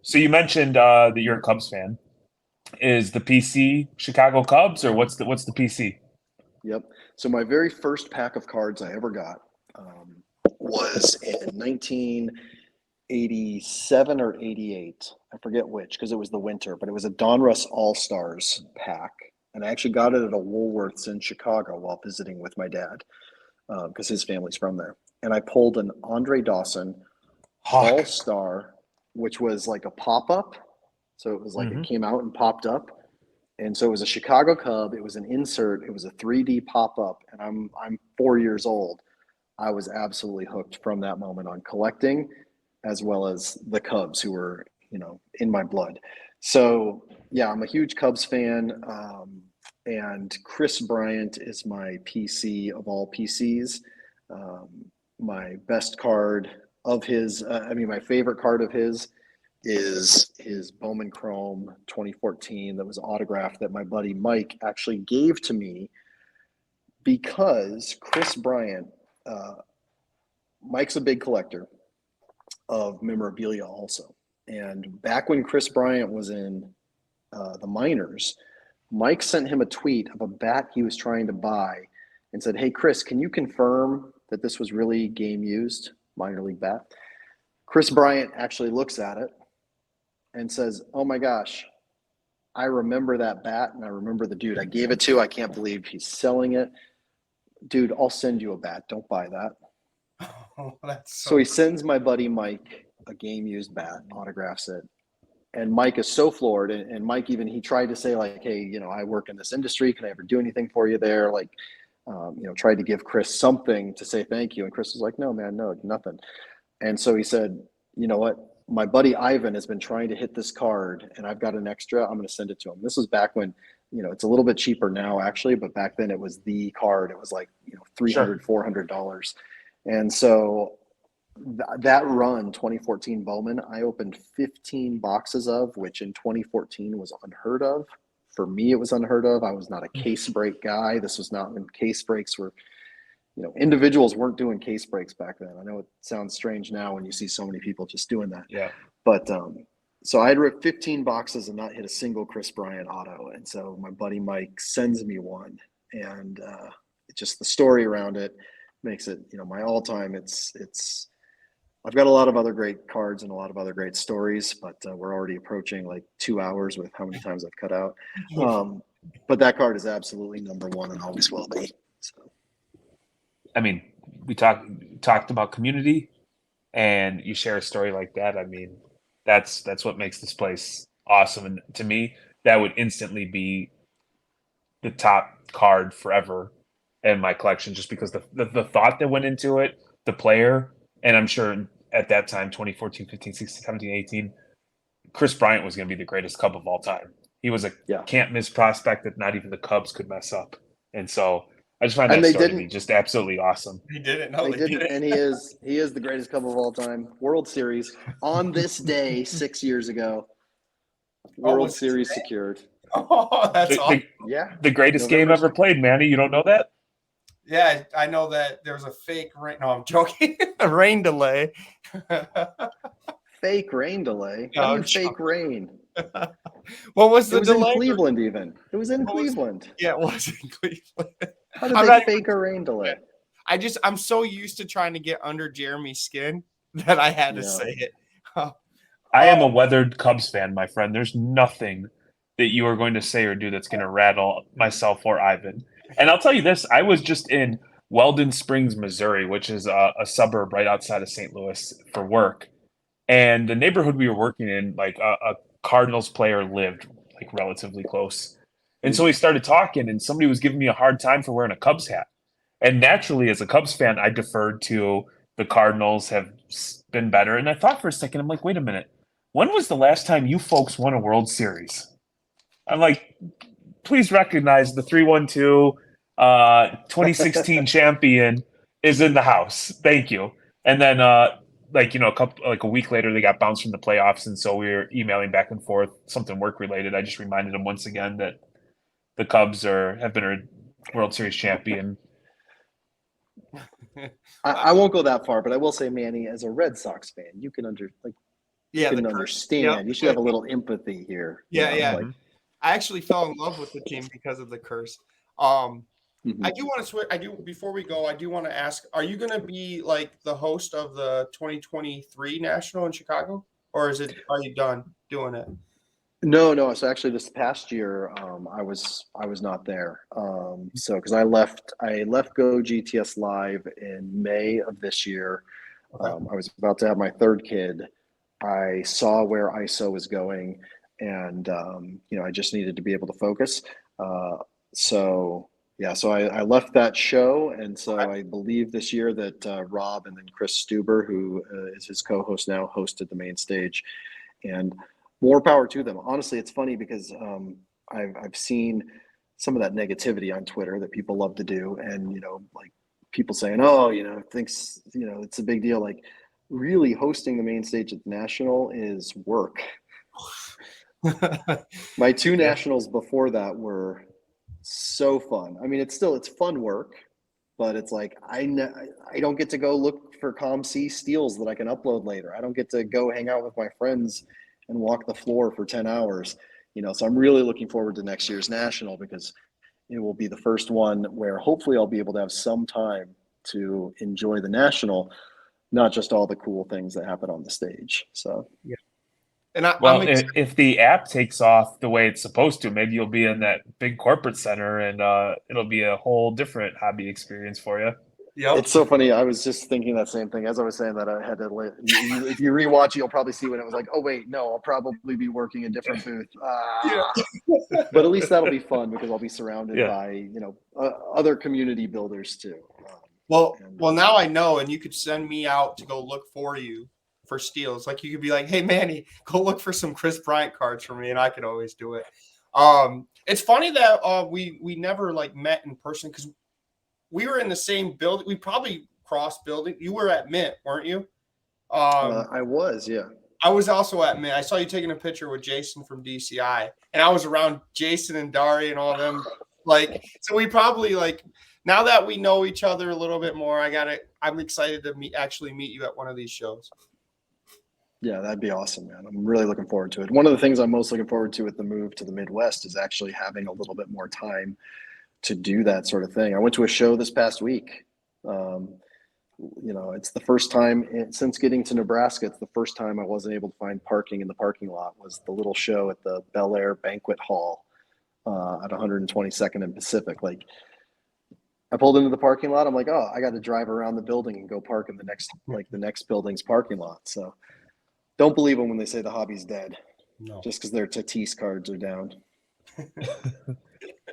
So you mentioned that you're a Cubs fan. Is the PC Chicago Cubs, or what's the PC? Yep. So my very first pack of cards I ever got was in 1987 or 88. I forget which because it was the winter, but it was a Donruss All-Stars pack. And I actually got it at a Woolworths in Chicago while visiting with my dad because his family's from there. And I pulled an Andre Dawson All-Star, which was like a pop-up. So it was like it came out and popped up. And so it was a Chicago Cub. It was an insert. It was a 3D pop-up. And I'm 4 years old. I was absolutely hooked from that moment on collecting, as well as the Cubs who were, in my blood. So yeah, I'm a huge Cubs fan. And Chris Bryant is my PC of all PCs. My best card of his, my favorite card of his is his Bowman Chrome 2014 that was autographed that my buddy Mike actually gave to me because Chris Bryant, Mike's a big collector of memorabilia also. And back when Chris Bryant was in the minors, Mike sent him a tweet of a bat he was trying to buy and said, "Hey, Chris, can you confirm that this was really game used minor league bat?" Chris Bryant actually looks at it and says, "Oh my gosh, I remember that bat and I remember the dude I gave it to. I can't believe he's selling it. Dude, I'll send you a bat. Don't buy that." Oh, that's so he sends my buddy Mike a game used bat, autographs it. And Mike is so floored. And Mike he tried to say like, "Hey, I work in this industry. Can I ever do anything for you there?" Like, tried to give Chris something to say thank you. And Chris was like, "No, man, no, nothing." And so he said, "You know what? My buddy Ivan has been trying to hit this card and I've got an extra. I'm going to send it to him." This was back when, it's a little bit cheaper now actually, but back then it was the card. It was like, $300, $400. And so that run 2014 Bowman, I opened 15 boxes of, which in 2014 was unheard of. For me, it was unheard of. I was not a case break guy. This was not when case breaks were, individuals weren't doing case breaks back then. I know it sounds strange now when you see so many people just doing that. Yeah. But so I had ripped 15 boxes and not hit a single Chris Bryant auto. And so my buddy Mike sends me one, and just the story around it makes it, my all-time. I've got a lot of other great cards and a lot of other great stories, but we're already approaching like 2 hours with how many times I've cut out. But that card is absolutely number one and always will be. So. I mean, we talked about community, and you share a story like that. I mean, that's what makes this place awesome. And to me, that would instantly be the top card forever in my collection, just because the thought that went into it, the player, and I'm sure at that time, 2014, 15, 16, 17, 18, Chris Bryant was going to be the greatest Cub of all time. He was a can't miss prospect that not even the Cubs could mess up. And so I just find that story to be just absolutely awesome. He didn't. No, they didn't. And he is the greatest Cub of all time. World Series on this day 6 years ago. World Series secured. Oh, that's awesome. The greatest game ever played, Manny. You don't know that? Yeah, I know that there was a fake rain. No, I'm joking. A rain delay. Fake rain delay? How do you fake rain? What was the delay? It was in Cleveland even. It was in Cleveland. Yeah, it was in Cleveland. How did they fake a rain delay? I'm so used to trying to get under Jeremy's skin that I had to say it. I am a weathered Cubs fan, my friend. There's nothing that you are going to say or do that's going to rattle myself or Ivan. And I'll tell you this, I was just in Weldon Springs, Missouri, which is a suburb right outside of St. Louis for work. And the neighborhood we were working in, like a Cardinals player lived like relatively close. And so we started talking, and somebody was giving me a hard time for wearing a Cubs hat. And naturally, as a Cubs fan, I deferred to the Cardinals have been better. And I thought for a second, I'm like, wait a minute. When was the last time you folks won a World Series? I'm like, please recognize the 3-1-2 2016 champion is in the house. Thank you. And then a week later they got bounced from the playoffs, and so we were emailing back and forth, something work related. I just reminded him once again that the Cubs have been a World Series champion. I won't go that far, but I will say, Manny, as a Red Sox fan, you can understand. Yep. You should have a little empathy here. Yeah. Like, I actually fell in love with the team because of the curse. I do want to switch. Before we go, I do want to ask: are you going to be like the host of the 2023 National in Chicago, or are you done doing it? No. So actually, this past year, I was not there. So because I left Go GTS Live in May of this year. Okay. I was about to have my third kid. I saw where ISO was going, and I just needed to be able to focus. So I left that show, and so I believe this year that Rob and then Chris Stuber, who is his co-host now, hosted the main stage, and more power to them. Honestly, it's funny because I've seen some of that negativity on Twitter that people love to do, and like people saying, "Oh, thinks it's a big deal." Like, really, hosting the main stage at the National is work. My two nationals before that were so fun. I mean, it's fun work, but it's like I don't get to go look for ComC steals that I can upload later. I don't get to go hang out with my friends and walk the floor for 10 hours. So I'm really looking forward to next year's national, because it will be the first one where hopefully I'll be able to have some time to enjoy the national, not just all the cool things that happen on the stage. So yeah. And if the app takes off the way it's supposed to, maybe you'll be in that big corporate center, and it'll be a whole different hobby experience for you. Yep. It's so funny. I was just thinking that same thing as I was saying that. I had to. If you rewatch it, you'll probably see when it was like, oh wait, no, I'll probably be working a different booth. But at least that'll be fun, because I'll be surrounded by other community builders too. Well, now I know, and you could send me out to go look for you for steals. Like, you could be like, hey Manny, go look for some Chris Bryant cards for me, and I could always do it. It's funny that we never like met in person, because we were in the same building. We probably crossed building. You were at Mint, weren't you? I was, yeah. I was also at Mint. I saw you taking a picture with Jason from DCI, and I was around Jason and Dari and all them. Like, so we probably, like, now that we know each other a little bit more, I'm excited to actually meet you at one of these shows. Yeah, that'd be awesome, man. I'm really looking forward to it. One of the things I'm most looking forward to with the move to the Midwest is actually having a little bit more time to do that sort of thing. I went to a show this past week. It's the first time since getting to Nebraska. It's the first time I wasn't able to find parking in the parking lot. Was the little show at the Bel Air Banquet Hall at 122nd and Pacific. Like, I pulled into the parking lot. I'm like, oh, I got to drive around the building and go park in the next building's parking lot. So don't believe them when they say the hobby's dead. No. Just because their Tatis cards are down.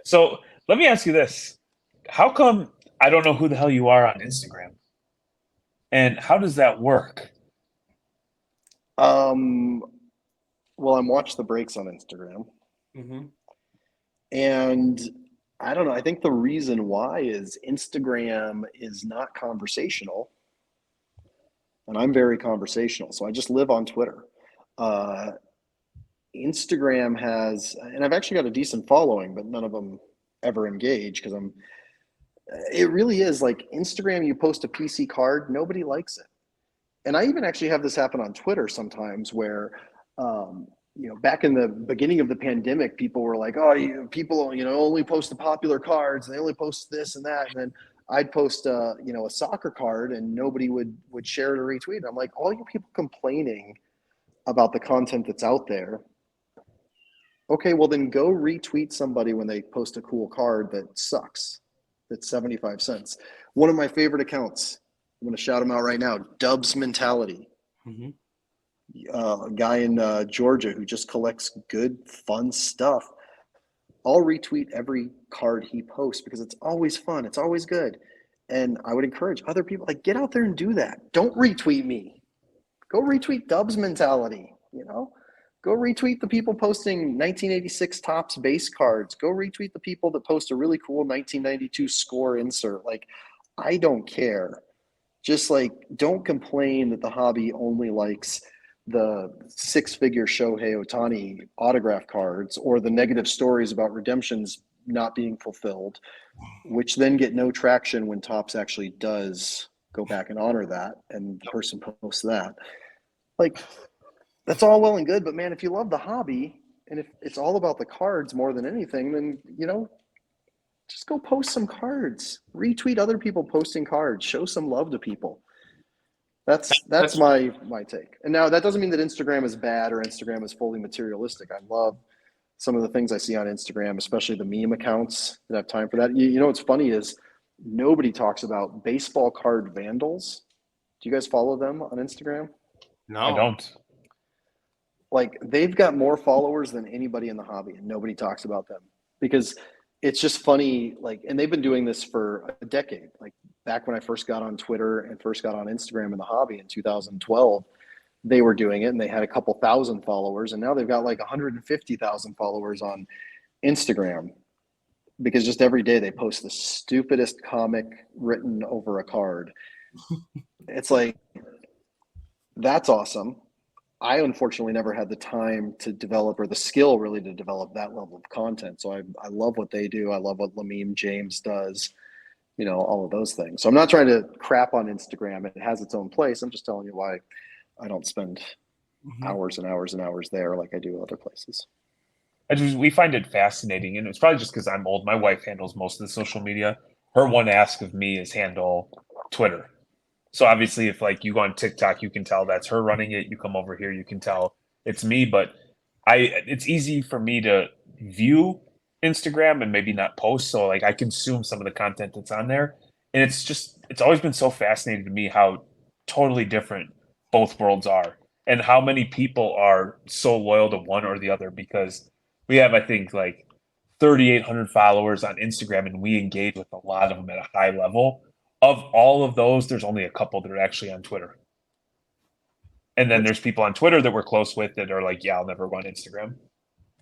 So let me ask you this. How come I don't know who the hell you are on Instagram? And how does that work? Well, I'm Watch the Breaks on Instagram. Mm-hmm. And I don't know. I think the reason why is Instagram is not conversational. And I'm very conversational. So I just live on Twitter. Instagram has, and I've actually got a decent following, but none of them ever engage, because it really is like Instagram, you post a PC card, nobody likes it. And I even actually have this happen on Twitter sometimes where, back in the beginning of the pandemic, people were like, oh, people, only post the popular cards, and they only post this and that. And then I'd post, a soccer card, and nobody would share it or retweet it. I'm like, all you people complaining about the content that's out there. Okay, well then go retweet somebody when they post a cool card that sucks. That's 75 cents. One of my favorite accounts, I'm going to shout him out right now, Dubs Mentality. Mm-hmm. A guy in Georgia who just collects good, fun stuff. I'll retweet every card he posts because it's always fun. It's always good. And I would encourage other people, like, get out there and do that. Don't retweet me. Go retweet Dubs Mentality, Go retweet the people posting 1986 Topps base cards. Go retweet the people that post a really cool 1992 score insert. Like, I don't care. Just like, don't complain that the hobby only likes the six-figure Shohei Ohtani autograph cards or the negative stories about redemptions not being fulfilled, which then get no traction when Topps actually does go back and honor that and the person posts that. Like, that's all well and good, but man, if you love the hobby and if it's all about the cards more than anything, then, you know, just go post some cards. Retweet other people posting cards. Show some love to people. That's my take. And now that doesn't mean that Instagram is bad or Instagram is fully materialistic. I love some of the things I see on Instagram, especially the meme accounts that have time for that. You know what's funny is nobody talks about baseball card vandals. Do you guys follow them on Instagram? No, I don't. Like, they've got more followers than anybody in the hobby, and nobody talks about them because it's just funny. Like, and they've been doing this for a decade. Like, back when I first got on Twitter and first got on Instagram in the hobby in 2012, they were doing it and they had a couple thousand followers, and now they've got like 150,000 followers on Instagram because just every day they post the stupidest comic written over a card. It's like, that's awesome. I unfortunately never had the time to develop or the skill really to develop that level of content. So I love what they do. I love what Lamine James does, you know, all of those things. So I'm not trying to crap on Instagram. It has its own place. I'm just telling you why I don't spend hours and hours and hours there like I do other places. We find it fascinating, and it's probably just because I'm old. My wife handles most of the social media. Her one ask of me is handle Twitter. So obviously, if like you go on TikTok, you can tell that's her running it. You come over here, you can tell it's me. But it's easy for me to view Instagram and maybe not post. So like I consume some of the content that's on there, and it's always been so fascinating to me how totally different both worlds are, and how many people are so loyal to one or the other. Because we have, I think, like 3,800 followers on Instagram, and we engage with a lot of them at a high level. Of all of those, there's only a couple that are actually on Twitter. And then there's people on Twitter that we're close with that are like, yeah, I'll never go on Instagram.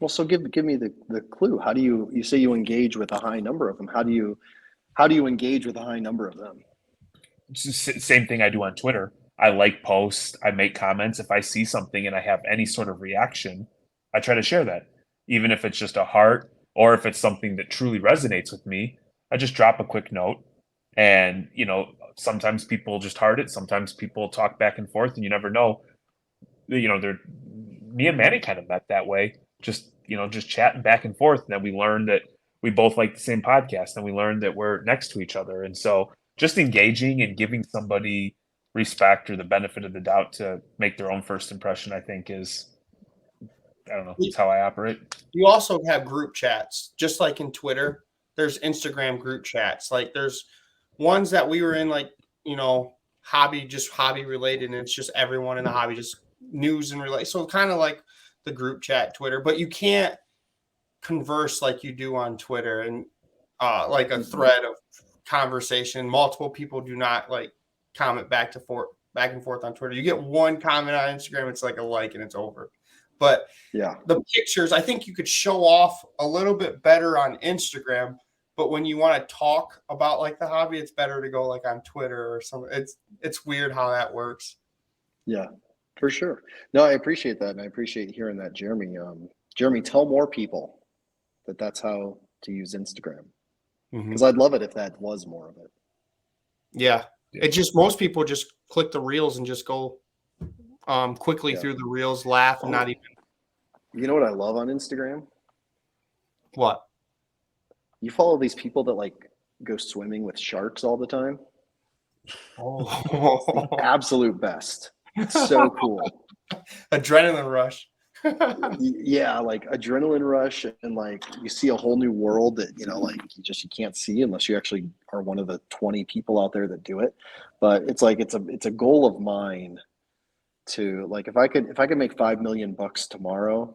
Well, so give me the clue. How do you say you engage with a high number of them? How do you engage with a high number of them? It's the same thing I do on Twitter. I like posts, I make comments. If I see something and I have any sort of reaction, I try to share that. Even if it's just a heart or if it's something that truly resonates with me, I just drop a quick note. And, you know, sometimes people just heart it. Sometimes people talk back and forth, and you never know. You know, me and Manny kind of met that way. Just chatting back and forth. And then we learned that we both like the same podcast, and we learned that we're next to each other. And so just engaging and giving somebody respect or the benefit of the doubt to make their own first impression, I think is how I operate. You also have group chats, just like in Twitter. There's Instagram group chats. Like there's ones that we were in, like, you know, hobby related, and it's just everyone in the hobby, just news and relate. So kind of like the group chat Twitter, but you can't converse like you do on Twitter and like a thread of conversation. Multiple people do not like comment back and forth on Twitter. You get one comment on Instagram, it's like a like and it's over. But yeah, the pictures, I think you could show off a little bit better on Instagram. But when you want to talk about like the hobby, it's better to go like on Twitter or something. It's weird how that works. Yeah, for sure. No, I appreciate that. And I appreciate hearing that, Jeremy. Jeremy, tell more people that that's how to use Instagram. Because I'd love it if that was more of it. Yeah. It just, most people just click the reels and just go quickly through the reels, laugh, and not even. You know what I love on Instagram? What? You follow these people that like go swimming with sharks all the time. Oh, absolute best. It's so cool. Adrenaline rush. Yeah, like adrenaline rush, and like you see a whole new world that, you know, like you can't see unless you actually are one of the 20 people out there that do it. But it's like it's a goal of mine to, like, if I could make $5 million tomorrow,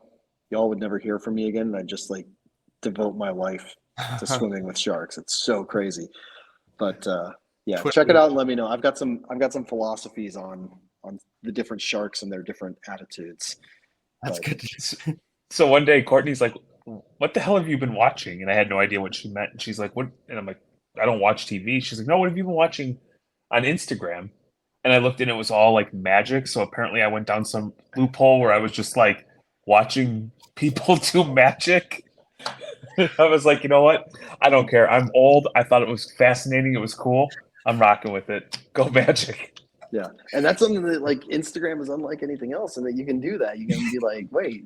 y'all would never hear from me again, and I'd just like devote my life to swimming with sharks. It's so crazy. But yeah, check it out and let me know. I've got some philosophies on the different sharks and their different attitudes. That's But good. So one day Courtney's like, "What the hell have you been watching?" And I had no idea what she meant. And she's like, "What?" And I'm like, "I don't watch TV." She's like, "No, what have you been watching on Instagram?" And I looked and it was all like magic. So apparently I went down some loophole where I was just like watching people do magic. I was like, you know what? I don't care. I'm old. I thought it was fascinating. It was cool. I'm rocking with it. Go magic. yeah, and that's something that like Instagram is unlike anything else, and that you can do that. You can be like, wait,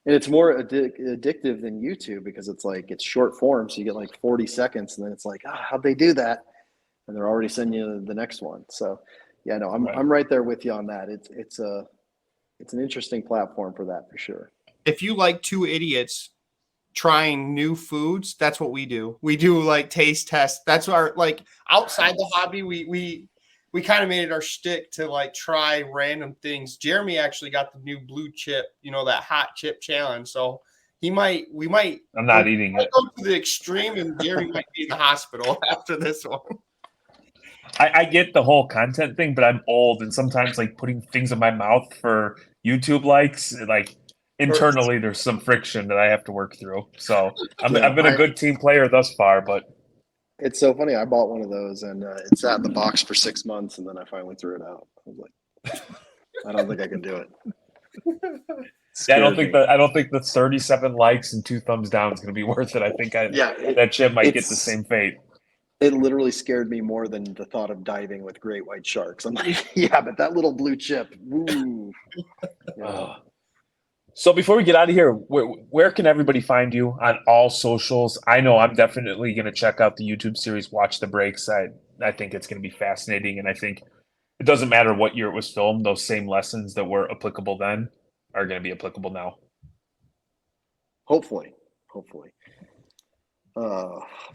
and it's more addictive than YouTube because it's like it's short form, so you get like 40 seconds, and then it's like, how'd they do that? And they're already sending you the next one. So, yeah, no, Right. I'm right there with you on that. It's an interesting platform for that for sure. If you like two idiots trying new foods, that's what we do. We do like taste tests. That's our like outside the hobby. We kind of made it our shtick to like try random things. Jeremy actually got the new blue chip, that hot chip challenge. So we might I'm not eating it. go to the extreme, and Jeremy might be in the hospital after this one. I get the whole content thing, but I'm old and sometimes like putting things in my mouth for YouTube likes, like internally there's some friction that I have to work through. So I've been a good team player thus far, but it's so funny. I bought one of those and it sat in the box for 6 months, and then I finally threw it out. I was like, I don't think I can do it. I don't think the 37 likes and 2 thumbs down is going to be worth it. I think that chip might get the same fate. It literally scared me more than the thought of diving with great white sharks. I'm like, yeah, but that little blue chip, woo. So before we get out of here, where can everybody find you on all socials? I know I'm definitely going to check out the YouTube series, Watch the Breaks. I think it's going to be fascinating, and I think it doesn't matter what year it was filmed. Those same lessons that were applicable then are going to be applicable now. Hopefully.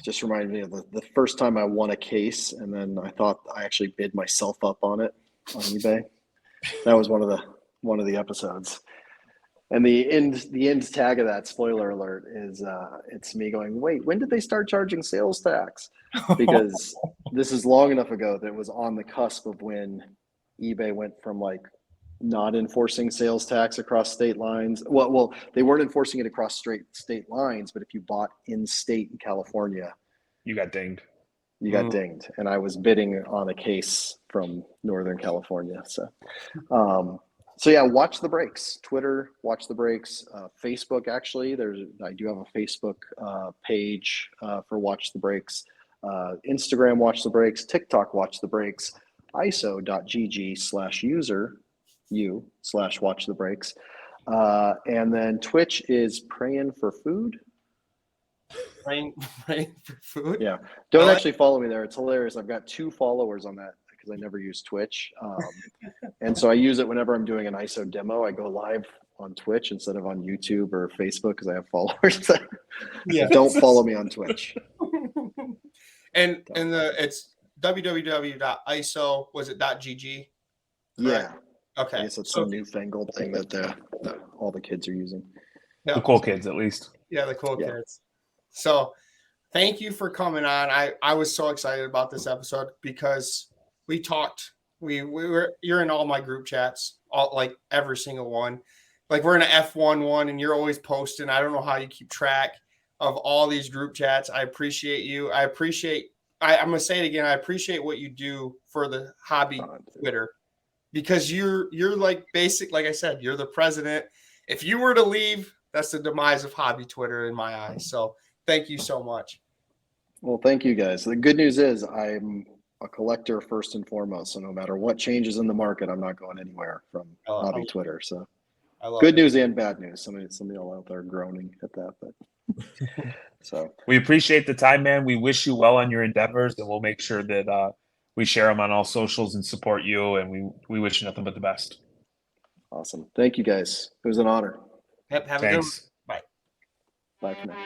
Just reminded me of the first time I won a case, and then I thought I actually bid myself up on it on eBay. That was one of the episodes. And the end tag of that, spoiler alert, is it's me going, wait, when did they start charging sales tax? Because this is long enough ago that it was on the cusp of when eBay went from like not enforcing sales tax across state lines. Well, they weren't enforcing it across state lines, but if you bought in state in California, you got dinged. And I was bidding on a case from Northern California. So yeah, Watch the Breaks. Twitter, Watch the Breaks. Facebook, actually, I do have a Facebook page for Watch the Breaks. Instagram, Watch the Breaks. TikTok, Watch the Breaks. iso.gg/user/watch the breaks. And then Twitch is Praying for Food. Praying for food. Yeah, don't actually follow me there. It's hilarious. I've got 2 followers on that because I never use Twitch, and so I use it whenever I'm doing an ISO demo. I go live on Twitch instead of on YouTube or Facebook because I have followers. Yeah. Don't follow me on Twitch. and it's www.iso. Was it .gg? Yeah. Okay. I guess it's some newfangled thing that all the kids are using. Yeah. The cool kids, at least. Yeah, the cool kids. So thank you for coming on. I was so excited about this episode because we talked. You're in all my group chats, like every single one. Like we're in an F1 one, and you're always posting. I don't know how you keep track of all these group chats. I appreciate you. I'm gonna say it again. I appreciate what you do for the hobby Twitter, because you're like like I said, you're the president. If you were to leave, that's the demise of hobby Twitter in my eyes. So thank you so much. Well, thank you guys. The good news is I'm a collector first and foremost. So no matter what changes in the market, I'm not going anywhere from hobby Twitter. So good news and bad news. Some of y'all out there groaning at that, but so we appreciate the time, man. We wish you well on your endeavors, and we'll make sure that we share them on all socials and support you. And we wish you nothing but the best. Awesome. Thank you guys. It was an honor. Have a good one. Bye. Bye for now.